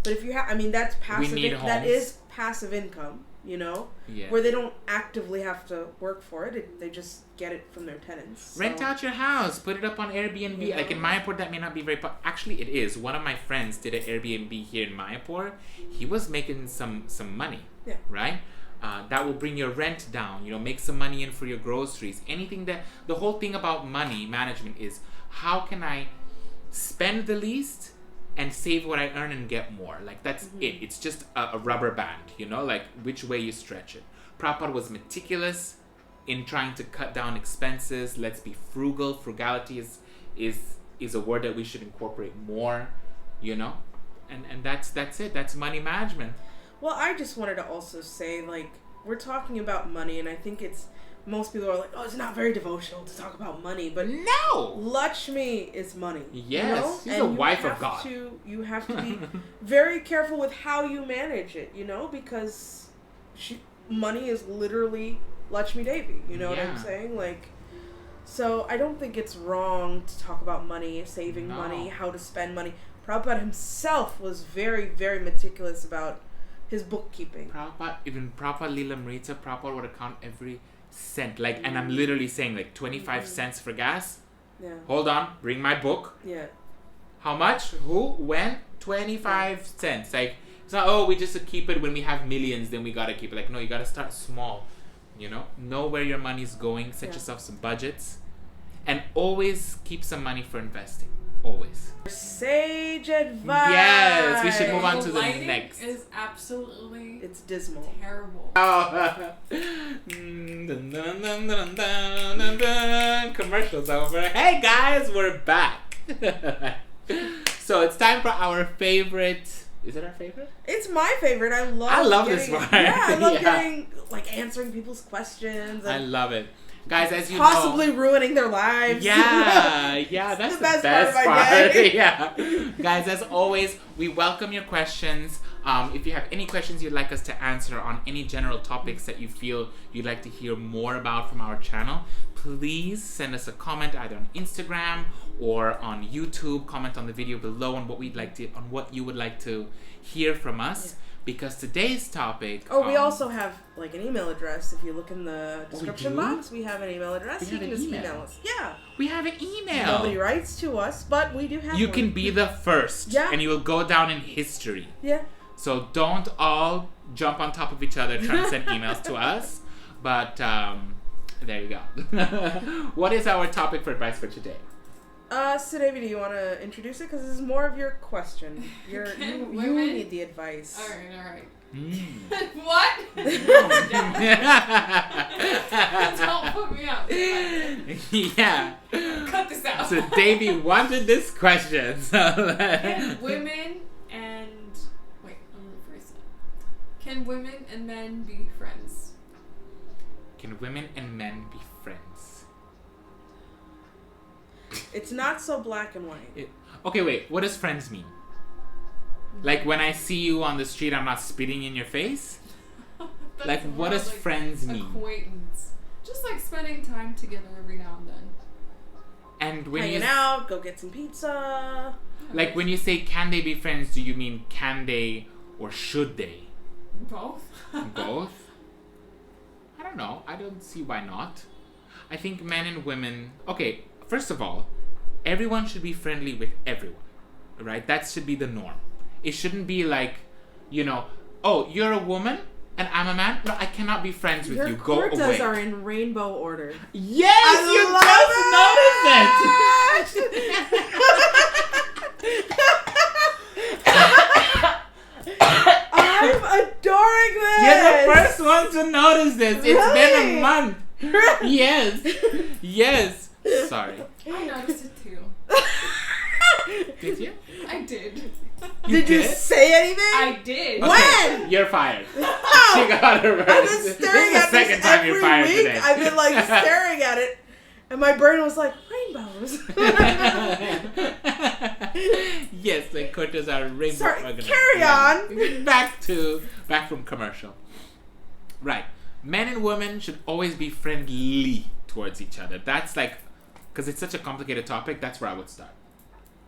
but if you have, that's passive. That is passive income, where they don't actively have to work for it. They just get it from their tenants. Rent out your house, put it up on Airbnb. In Mayapur, that may not be very actually it is. One of my friends did an Airbnb here in Mayapur. He was making some money. Yeah. Right? That will bring your rent down. Make some money in for your groceries. The whole thing about money management is how can I spend the least and save what I earn and get more. That's it. It's just a rubber band, which way you stretch it. Prabhupada was meticulous in trying to cut down expenses. Let's be frugal. Frugality is a word that we should incorporate more, and that's it. That's money management. Well, I just wanted to also say, we're talking about money, and I think most people are like, oh, it's not very devotional to talk about money, but no! Lakshmi is money. Yes, she's the wife of God. You have to be very careful with how you manage it, because money is literally Lakshmi Devi. You know what I'm Yeah. saying? Like, so I don't think it's wrong to talk about money, saving money, how to spend money. Prabhupada himself was very, very meticulous about his bookkeeping. Prabhupada Lilamrita, Prabhupada would account every cent. Like, and I'm literally saying like 25 cents for gas. Yeah. Hold on, bring my book. Yeah. How much? Who? When? 25 cents. Like, it's not, oh, we just keep it when we have millions, then we gotta keep it. Like, no, you gotta start small. You know where your money's going, set yourself some budgets, and always keep some money for investing. Always. Sage advice. Yes, we should move on to the lighting next. Is absolutely It's dismal. terrible. Oh. Commercials over. Hey guys, we're back. So it's time for our favorite. Is it our favorite? It's my favorite. I love this one. Yeah, I love Yeah. getting, like, answering people's questions. I And love it. Guys, as you possibly know. ruining their lives. Yeah, that's the best part of my day. Yeah. Guys, as always, we welcome your questions. If you have any questions you'd like us to answer on any general topics that you feel you'd like to hear more about from our channel, please send us a comment either on Instagram or on YouTube. Comment on the video below on what you would like to hear from us. Yeah. Because today's topic. Oh, we also have, like, an email address. If you look in the description do? box, we have an email address. We You have can an just email. email us. Yeah. We have an email. Nobody writes to us, but we do have You one. can be the first. Yeah. And you will go down in history. Yeah. So don't all jump on top of each other trying to send emails to us. But there you go. What is our topic for advice for today? Sudevi, do you want to introduce it? Because this is more of your question. You need the advice. Alright. Mm. What? Don't put me up. Yeah. Cut this out. So Davey wanted this question. Can women and I'm gonna rephrase it. Can women and men be friends? Can women and men be friends? It's not so black and white. Okay, wait. What does friends mean? Like when I see you on the street, I'm not spitting in your face? Like, what does friends mean? Acquaintance. Just like spending time together every now and then. And when Hanging out, go get some pizza. Like when you say can they be friends, do you mean can they or should they? Both. Both? I don't know. I don't see why not. I think men and women... Okay, first of all, everyone should be friendly with everyone. Right? That should be the norm. It shouldn't be like, oh, you're a woman and I'm a man? No, I cannot be friends with you. Go away. Your kurtas are in rainbow order. Yes! You just noticed it! I'm adoring this! You're the first one to notice this. It's been a month. Really? Yes. Sorry. I noticed it too. Did you? I did. Did you say anything? I did. Okay, When? You're fired. Oh, She got her I've been this staring is at the second this time every you're fired week. today. I've been like staring at it, and my brain was like rainbows. Yes, the kurtas are rainbow. Sorry, organized. carry on. Back from commercial. Right. Men and women should always be friendly towards each other. That's like, because it's such a complicated topic, that's where I would start.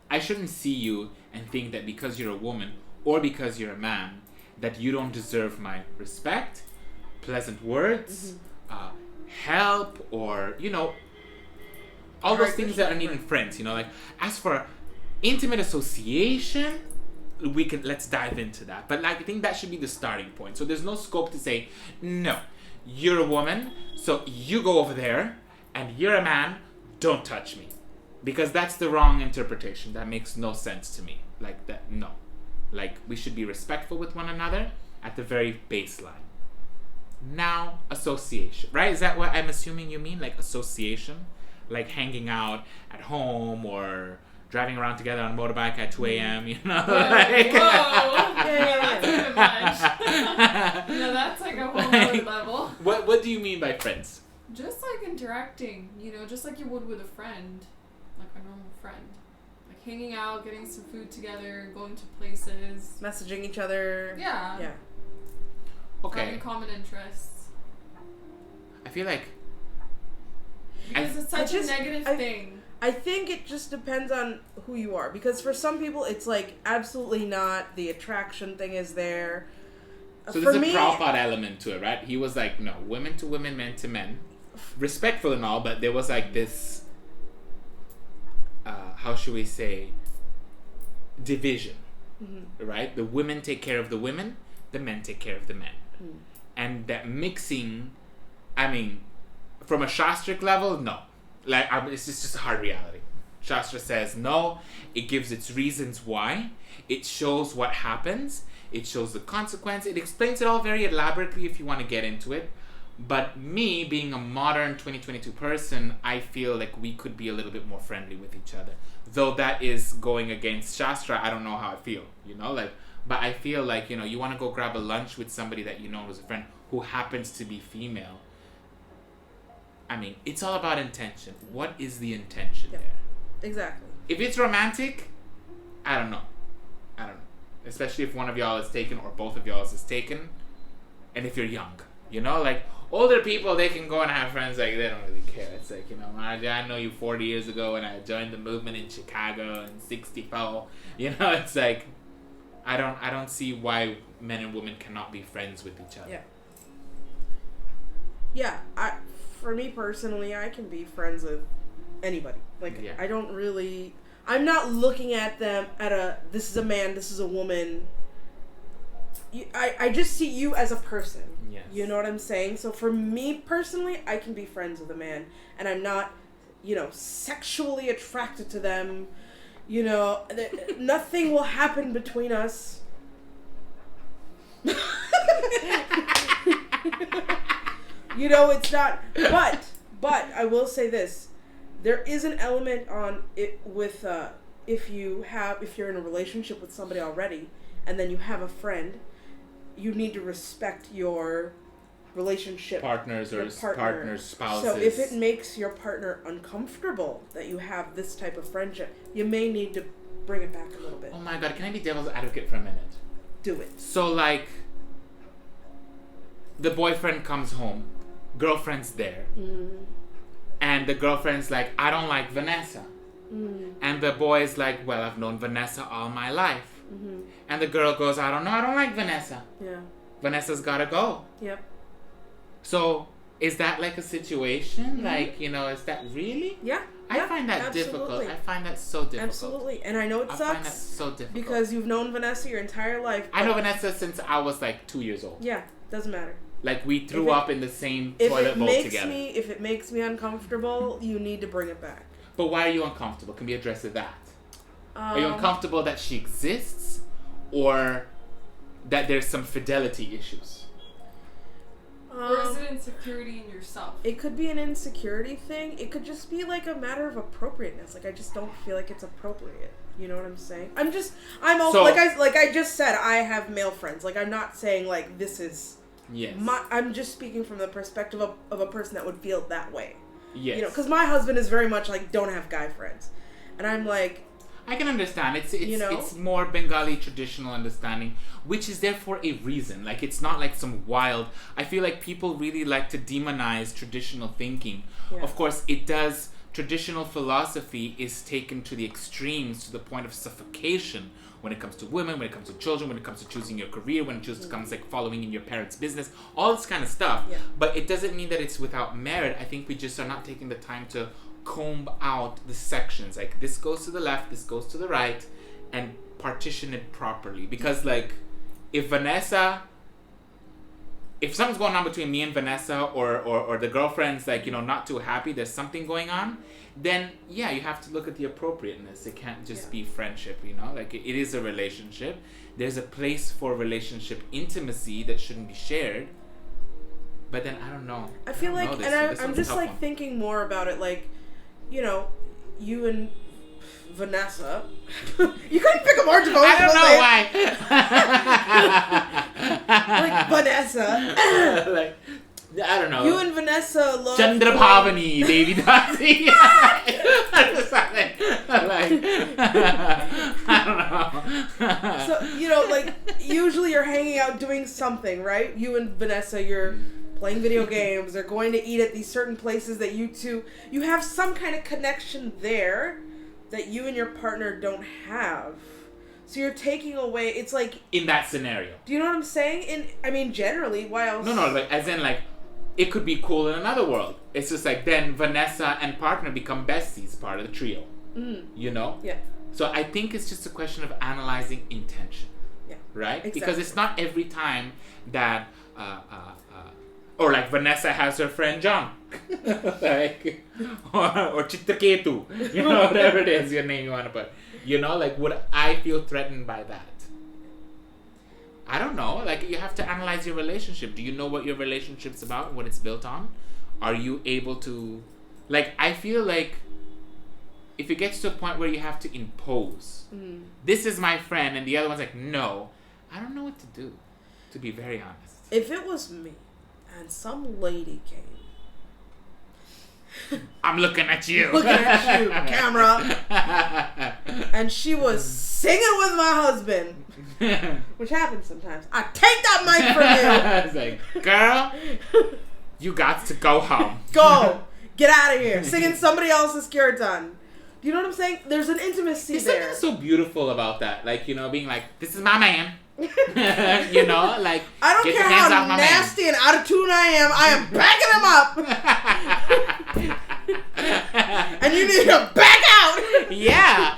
I shouldn't see you and think that because you're a woman or because you're a man that you don't deserve my respect, pleasant words, help, or, all those things that are needing friends, like, as for intimate association, let's dive into that. But like, I think that should be the starting point. So there's no scope to say, no, you're a woman, so you go over there, and you're a man, don't touch me. Because that's the wrong interpretation. That makes no sense to me. Like that, no. Like, we should be respectful with one another at the very baseline. Now, association, right? Is that what I'm assuming you mean? Like association? Like hanging out at home or driving around together on a motorbike at 2 a.m., Whoa, like... Yeah. That's too much. No, that's like a whole other level. What do you mean by friends? Just like interacting, just like you would with a friend. Like a normal friend. Like hanging out, getting some food together, going to places. Messaging each other. Yeah. Yeah. Okay. Having common interests. I feel like because it's such a negative thing. I think it just depends on who you are, because for some people it's like absolutely not. The attraction thing is there. So there's a Prabhupada element to it, right? He was like, no, women to women, men to men, respectful and all, but there was like this, how should we say, division, right? The women take care of the women, the men take care of the men, and that mixing. I mean, from a Shastric level, no. Like, it's just a hard reality. Shastra says no. It gives its reasons why. It shows what happens. It shows the consequence. It explains it all very elaborately if you want to get into it. But me, being a modern 2022 person, I feel like we could be a little bit more friendly with each other. Though that is going against Shastra, I don't know how I feel, like, but I feel like, you want to go grab a lunch with somebody that you know is a friend who happens to be female. I mean, it's all about intention. What is the intention there? Exactly. If it's romantic, I don't know. Especially if one of y'all is taken or both of y'all is taken. And if you're young, like older people, they can go and have friends, like they don't really care. It's like, I know you 40 years ago and I joined the movement in Chicago in 64. It's like, I don't see why men and women cannot be friends with each other. Yeah. For me personally, I can be friends with anybody. Like, I'm not looking at them this is a man, this is a woman. I just see you as a person. Yes. You know what I'm saying? So for me personally, I can be friends with a man, and I'm not, sexually attracted to them. Nothing will happen between us. It's not, but I will say this, there is an element on it with, if you're in a relationship with somebody already, and then you have a friend, you need to respect your relationship. Partners, spouses. So if it makes your partner uncomfortable that you have this type of friendship, you may need to bring it back a little bit. Oh my God, can I be devil's advocate for a minute? Do it. So like, the boyfriend comes home, girlfriend's there, and the girlfriend's like, I don't like Vanessa. And the boy's like, well, I've known Vanessa all my life. And the girl goes, I don't know, I don't like Vanessa. Yeah. Vanessa's gotta go. Yep. So, is that like a situation? Like, is that really? Yeah. I find that difficult. I find that so difficult. Absolutely. And I know it sucks. I find that so difficult. Because you've known Vanessa your entire life. I know Vanessa since I was like 2 years old. Yeah. Doesn't matter. Like, we threw up in the same toilet bowl together. If it makes me uncomfortable, you need to bring it back. But why are you uncomfortable? Can we address that? Are you uncomfortable that she exists, or that there's some fidelity issues? Or is it insecurity in yourself? It could be an insecurity thing. It could just be like a matter of appropriateness. Like, I just don't feel like it's appropriate. You know what I'm saying? I'm also, like I just said, I have male friends. Like, I'm not saying like this is. Yes. I'm just speaking from the perspective of a person that would feel that way. Yes. Because my husband is very much like, don't have guy friends, and I'm like. I can understand. It's more Bengali traditional understanding, which is there for a reason. Like, it's not like some wild. I feel like people really like to demonize traditional thinking. Yeah. Of course, it does. Traditional philosophy is taken to the extremes, to the point of suffocation when it comes to women, when it comes to children, when it comes to choosing your career, when it comes like following in your parents' business, all this kind of stuff. Yeah. But it doesn't mean that it's without merit. I think we just are not taking the time to comb out the sections, like this goes to the left, this goes to the right, and partition it properly. Because like, if something's going on between me and Vanessa, or the girlfriend's like, not too happy, there's something going on, then yeah, you have to look at the appropriateness. It can't just be friendship, like it is a relationship. There's a place for relationship intimacy that shouldn't be shared. But then I don't know. I feel like, and I'm just like thinking more about it, like, you and Vanessa. You couldn't pick a more devotional I don't know why. Like Vanessa. Like, I don't know. You and Vanessa love Chandrabhavani, Devi Dasi. I don't know. So, like, usually you're hanging out doing something, right? You and Vanessa, you're playing video games. They're going to eat at these certain places that you have some kind of connection there that you and your partner don't have. So you're taking away, it's like... In that scenario. Do you know what I'm saying? Generally, why else? No, like, as in, like, it could be cool in another world. It's just like, then Vanessa and partner become besties, part of the trio. You know? Yeah. So I think it's just a question of analyzing intention. Yeah. Right? Exactly. Because it's not every time that, or like Vanessa has her friend John. Like, or Chitraketu. You know, whatever it is, your name you want to put. You know, like, would I feel threatened by that? I don't know. Like, you have to analyze your relationship. Do you know what your relationship's about and what it's built on? Are you able to... Like, I feel like if it gets to a point where you have to impose, this is my friend, and the other one's like, no, I don't know what to do, to be very honest. If it was me, and some lady came... I'm looking at you. Looking at you, camera. And she was singing with my husband. Which happens sometimes. I take that mic from you. It's like, girl, you got to go home. Go. Get out of here. Singing somebody else's kirtan. Do you know what I'm saying? There's an intimacy There's there. something so beautiful about that. Like, you know, being like, this is my man. You know, like, I don't care how nasty and out of tune I am backing him up. And you need to back out. Yeah,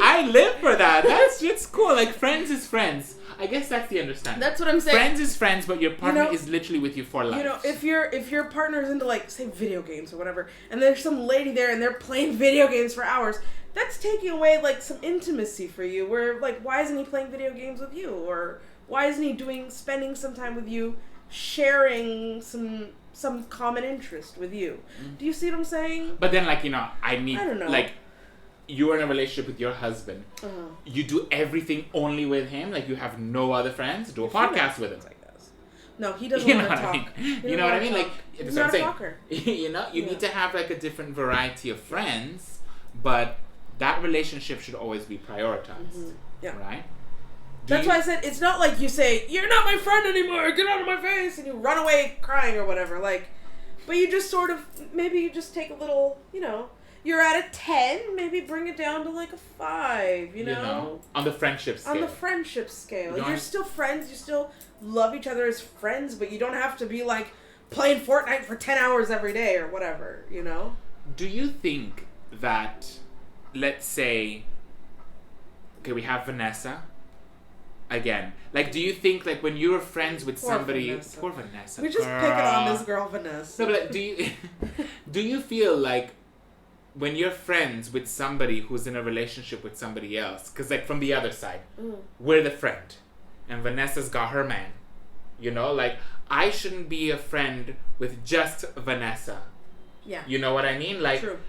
I live for that. It's cool. Like, friends is friends. I guess that's the understanding. That's what I'm saying. Friends is friends, but your partner is literally with you for life. You know, if your partner's into, like, say, video games or whatever, and there's some lady there and they're playing video games for hours, that's taking away, like, some intimacy for you. Where, like, why isn't he playing video games with you? Or why isn't he spending some time with you, sharing some common interest with you? Do you see what I'm saying? But then, like, you know, I don't know. Like, you're in a relationship with your husband. You do everything only with him. Like, you have no other friends. Do a podcast with him. No, he doesn't want to talk. You know what I mean? Like, he's not a talker. You know, you need to have, like, a different variety of friends, but that relationship should always be prioritized. Yeah. Right? That's why I said it's not like you say, you're not my friend anymore, get out of my face, and you run away crying or whatever. Like, but you just sort of, maybe you just take a little, you know, you're at a 10, maybe bring it down to like a 5, you know? On the friendship scale. On the friendship scale. You're still friends, you still love each other as friends, but you don't have to be like playing Fortnite for 10 hours every day or whatever, you know? Do you think that, let's say, okay, we have Vanessa. Again, like, do you think, like, when you're friends with somebody... Poor Vanessa. We just pick it on this girl, Vanessa. No, but, like, do you feel like when you're friends with somebody who's in a relationship with somebody else, because, like, from the other side, we're the friend, and Vanessa's got her man, you know? Like, I shouldn't be a friend with just Vanessa. Yeah. You know what I mean? Like, True.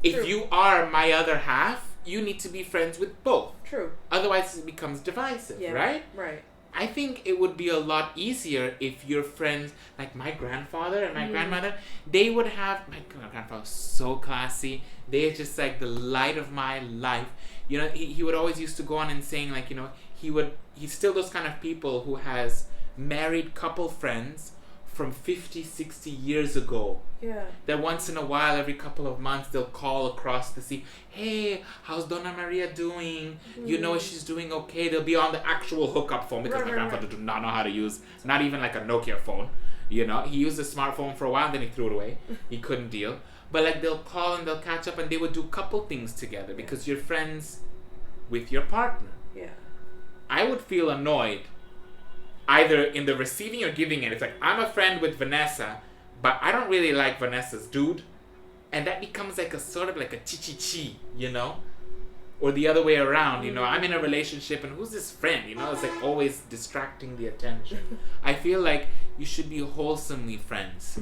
You are my other half, you need to be friends with both. True. Otherwise it becomes divisive, right? Right. I think it would be a lot easier if your friends, like my grandfather and my grandmother, they would have, my grandfather was so classy, they're just like the light of my life. You know, he would always used to go on and saying, like, you know, he's still those kind of people who has married couple friends from 50, 60 years ago. Yeah. That once in a while, every couple of months, they'll call across the sea. Hey, how's Donna Maria doing? You know, she's doing okay. They'll be on the actual hookup phone because my grandfather did not know how to use, not even like a Nokia phone. You know, he used a smartphone for a while, and then he threw it away. He couldn't deal. But like, they'll call and they'll catch up, and they would do couple things together because you're friends with your partner. Yeah. I would feel annoyed either in the receiving or giving end. It's like, I'm a friend with Vanessa, but I don't really like Vanessa's dude. And that becomes like a sort of like a chi-chi-chi, you know? Or the other way around, you know? I'm in a relationship and who's this friend? You know, it's like always distracting the attention. I feel like you should be wholesomely friends.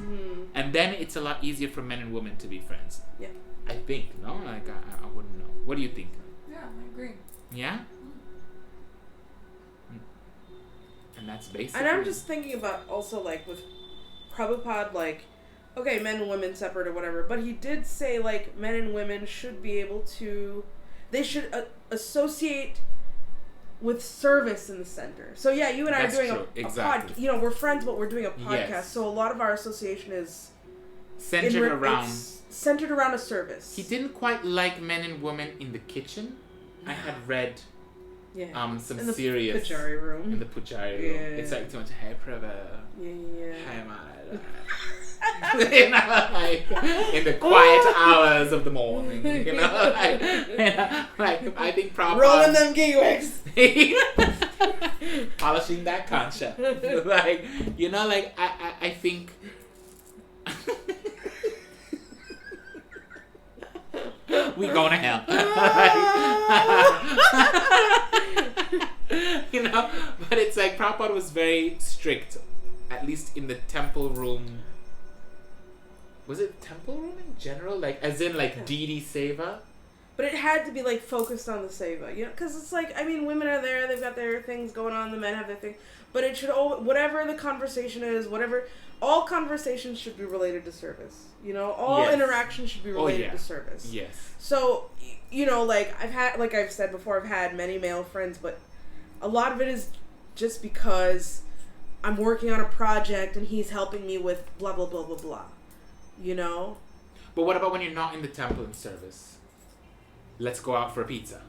And then it's a lot easier for men and women to be friends. Yeah. I think, no? Like, I wouldn't know. What do you think? Yeah, I agree. Yeah? And that's basically... And I'm just thinking about also, like, with Prabhupada, like, okay, men and women separate or whatever, but he did say, like, men and women should be able to... They should associate with service in the center. So yeah, you and I That's are doing true. a Exactly. podcast. You know, we're friends, but we're doing a podcast. Yes. So a lot of our association is Centered around. it's centered around a service. He didn't quite like men and women in the kitchen. I had read some in the serious pujari room. in the pujari room. Yeah. It's like too much hey Prabhu. Yeah. Hey man. You know, like in the quiet hours of the morning. You know, like I think Prabhupada Rolling them gig wigs. polishing that concha. Like, you know, like I think we going to hell. You know, but it's like Prabhupada was very strict, at least in the temple room. Was it temple room in general? Like, as in, like, deity seva? But it had to be, like, focused on the seva, you know? Because it's like, I mean, women are there, they've got their things going on, the men have their thing. But it should, whatever the conversation is, all conversations should be related to service. You know? All interactions should be related to service. Yes. So, you know, like, like I've said before, I've had many male friends, but a lot of it is just because I'm working on a project and he's helping me with blah, blah, blah, blah, blah. You know? But what about when you're not in the temple in service? Let's go out for a pizza.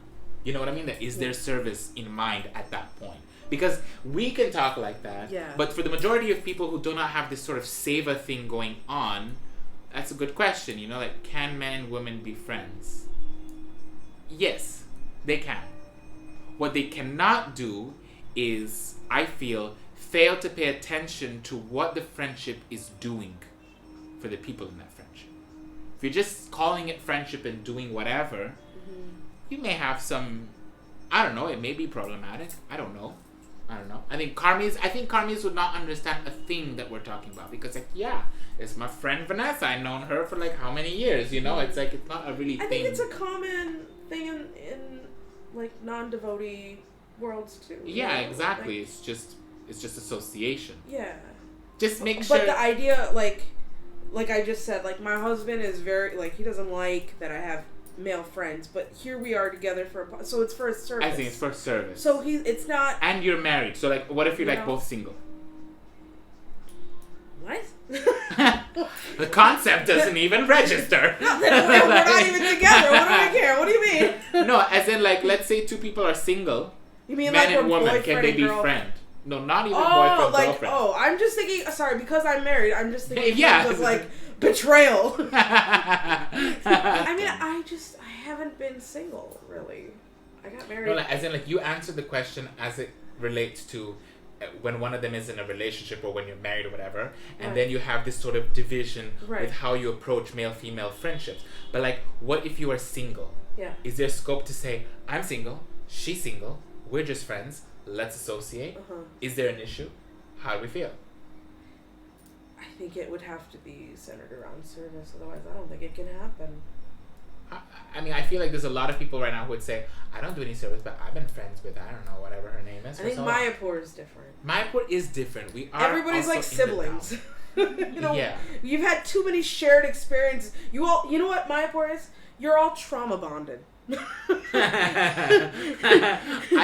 You know what I mean? Is there service in mind at that point? Because we can talk like that. Yeah. But for the majority of people who do not have this sort of seva thing going on, that's a good question. You know, like, can men and women be friends? Yes, they can. What they cannot do is, I feel, fail to pay attention to what the friendship is doing for the people in that friendship. If you're just calling it friendship and doing whatever, you may have some, I don't know, it may be problematic. I don't know. I think Karmis would not understand a thing that we're talking about because, like, yeah, it's my friend Vanessa. I've known her for, like, how many years, you know? It's like, it's not a really thing. I think it's a common thing in like, non-devotee worlds, too. Yeah, know? exactly. Like, it's just association. Yeah. Just make sure. But the idea, like I just said, like, my husband is very, like, he doesn't like that I have male friends, but here we are together so it's for a service. I think it's for service. So it's not. And you're married, so, like, what if you're, like, know. both single? What? The concept doesn't even register. No, we're not even together. What do I care? What do you mean? No, as in, like, let's say two people are single. You mean man like and woman, boyfriend can they and be girlfriend? friend? No, not even boyfriend, like, girlfriend. I'm just thinking, sorry, because I'm married, I'm just thinking Yeah. of, like, betrayal. I mean, I haven't been single, really. I got married. No, like, as in, like, you answered the question as it relates to when one of them is in a relationship or when you're married or whatever, and then you have this sort of division with how you approach male-female friendships. But, like, what if you are single? Yeah. Is there scope to say, I'm single, she's single, we're just friends, let's associate? Is there an issue? How do we feel? I think it would have to be centered around service, otherwise I don't think it can happen. I mean, I feel like there's a lot of people right now who would say, I don't do any service, but I've been friends with, I don't know, whatever her name is. I think Mayapur is different. Mayapur is different. We are Everybody's also like siblings. You know, yeah. You've had too many shared experiences. You know what Mayapur is? You're all trauma bonded. I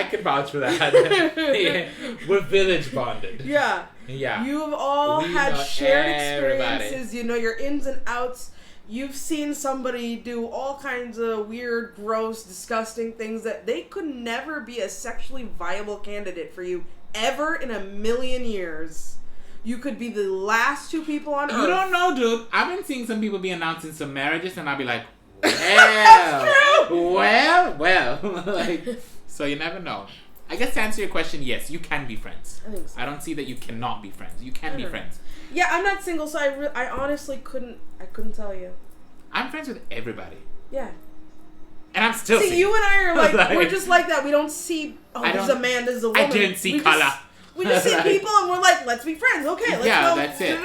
could vouch for that. Yeah. We're village bonded. Yeah. Yeah. You've all had shared experiences. Everybody. You know your ins and outs. You've seen somebody do all kinds of weird, gross, disgusting things that they could never be a sexually viable candidate for you ever in a million years. You could be the last two people on Earth. You don't know, dude. I've been seeing some people be announcing some marriages, and I'll be like, well. Like, so you never know. I guess to answer your question, yes, you can be friends. I think so. I don't see that you cannot be friends. You can be friends. Yeah, I'm not single, so I honestly couldn't tell you. I'm friends with everybody. Yeah. And I'm still See, single. you and I are like, Like, we're just like that. We don't see, this is a man, this is a woman. I didn't see color. We just see people and we're like, let's be friends. Okay, let's go. That's it.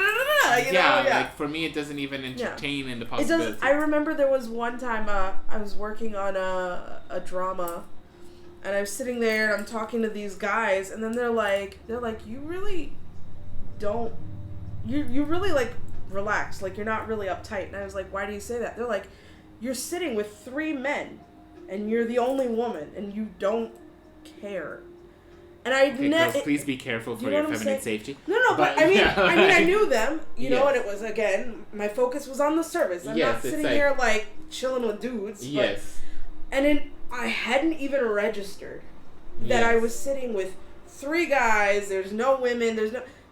You know, like for me, it doesn't even entertain in the possibility. It does. I remember there was one time I was working on a drama, and I was sitting there and I'm talking to these guys, and then they're like, you really don't, you really like relax, like you're not really uptight. And I was like, why do you say that? They're like, you're sitting with 3 men, and you're the only woman, and you don't care. And I girls, please be careful for your feminine safety. No, but I mean, I knew them, you know, and it was, again, my focus was on the service. I'm not sitting here, like, chilling with dudes. Yes. I hadn't even registered that I was sitting with 3 guys, there's no women,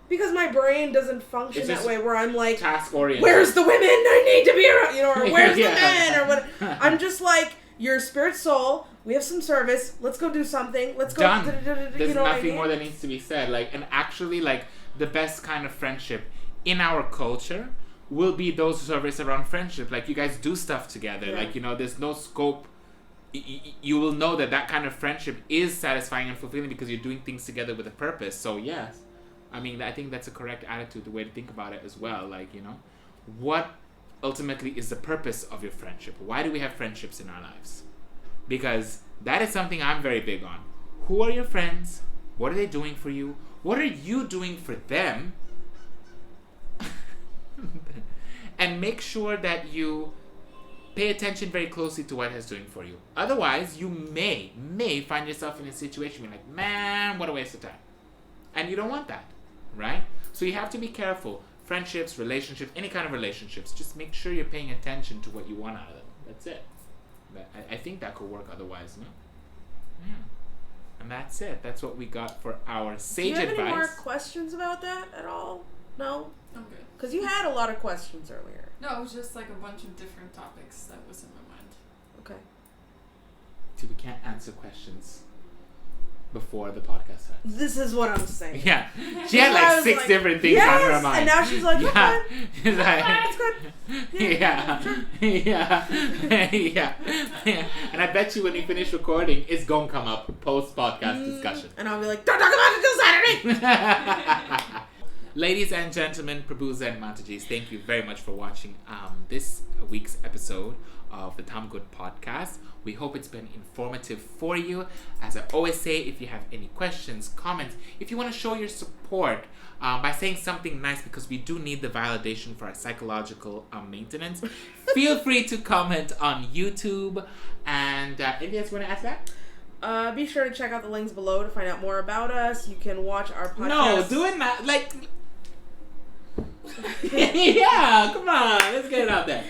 because my brain doesn't function that way where I'm like, task-oriented. Where's the women? I need to be around, you know, or where's the men? Or what? I'm just like, you're a spirit soul, we have some service, let's go do something, let's go. Done. There's nothing more that needs to be said. Like, and actually, like, the best kind of friendship in our culture will be those service around friendship. Like, you guys do stuff together. Like, you know, there's no scope. You will know that kind of friendship is satisfying and fulfilling because you're doing things together with a purpose. So, yes. I mean, I think that's a correct attitude, the way to think about it as well. Like, you know, what ultimately is the purpose of your friendship? Why do we have friendships in our lives? Because that is something I'm very big on. Who are your friends? What are they doing for you? What are you doing for them? And make sure that you pay attention very closely to what it's doing for you. Otherwise, you may find yourself in a situation where you're like, man, what a waste of time. And you don't want that, right? So you have to be careful. Friendships, relationships, any kind of relationships, just make sure you're paying attention to what you want out of them. That's it. I think that could work otherwise, no? Yeah. And that's it. That's what we got for our sage advice. Do you have any more questions about that at all? No? I'm good. Because you had a lot of questions earlier. No, it was just like a bunch of different topics that was in my mind. Okay. See, we can't answer questions before the podcast starts. This is what I'm saying. Yeah. She had like 6 different things on her mind. And now she's like, yeah. Okay. She's like, That's good. Yeah. And I bet you when we finish recording, it's going to come up post-podcast discussion. And I'll be like, don't talk about it till Saturday! Ladies and gentlemen, Prabhus and Matajis, thank you very much for watching this week's episode of the Dham Good podcast. We hope it's been informative for you. As I always say, if you have any questions, comments, if you want to show your support by saying something nice, because we do need the validation for our psychological maintenance, feel free to comment on YouTube. And anything else you want to ask that? Be sure to check out the links below to find out more about us. You can watch our podcast. No, doing that, like... Yeah, come on, let's get it out there.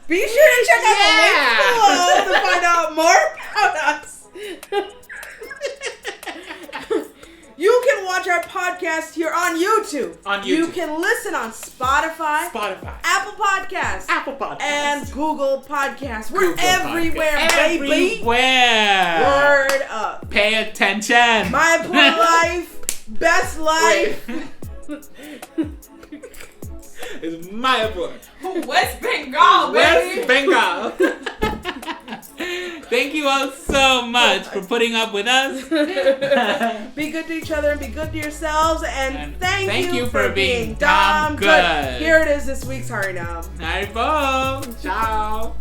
Be sure to check out the links below to find out more about us. You can watch our podcast here on YouTube. You can listen on Spotify. Apple Podcasts. And Google Podcasts. We're everywhere, baby. Word up. Pay attention. Mayapur life. Best life. It's Mayapur. West Bengal, baby. West Bengal. Thank you all so much for putting up with us. Be good to each other and be good to yourselves. And thank you for being Dham good. Here it is, this week's Harinam. Haribol. Ciao.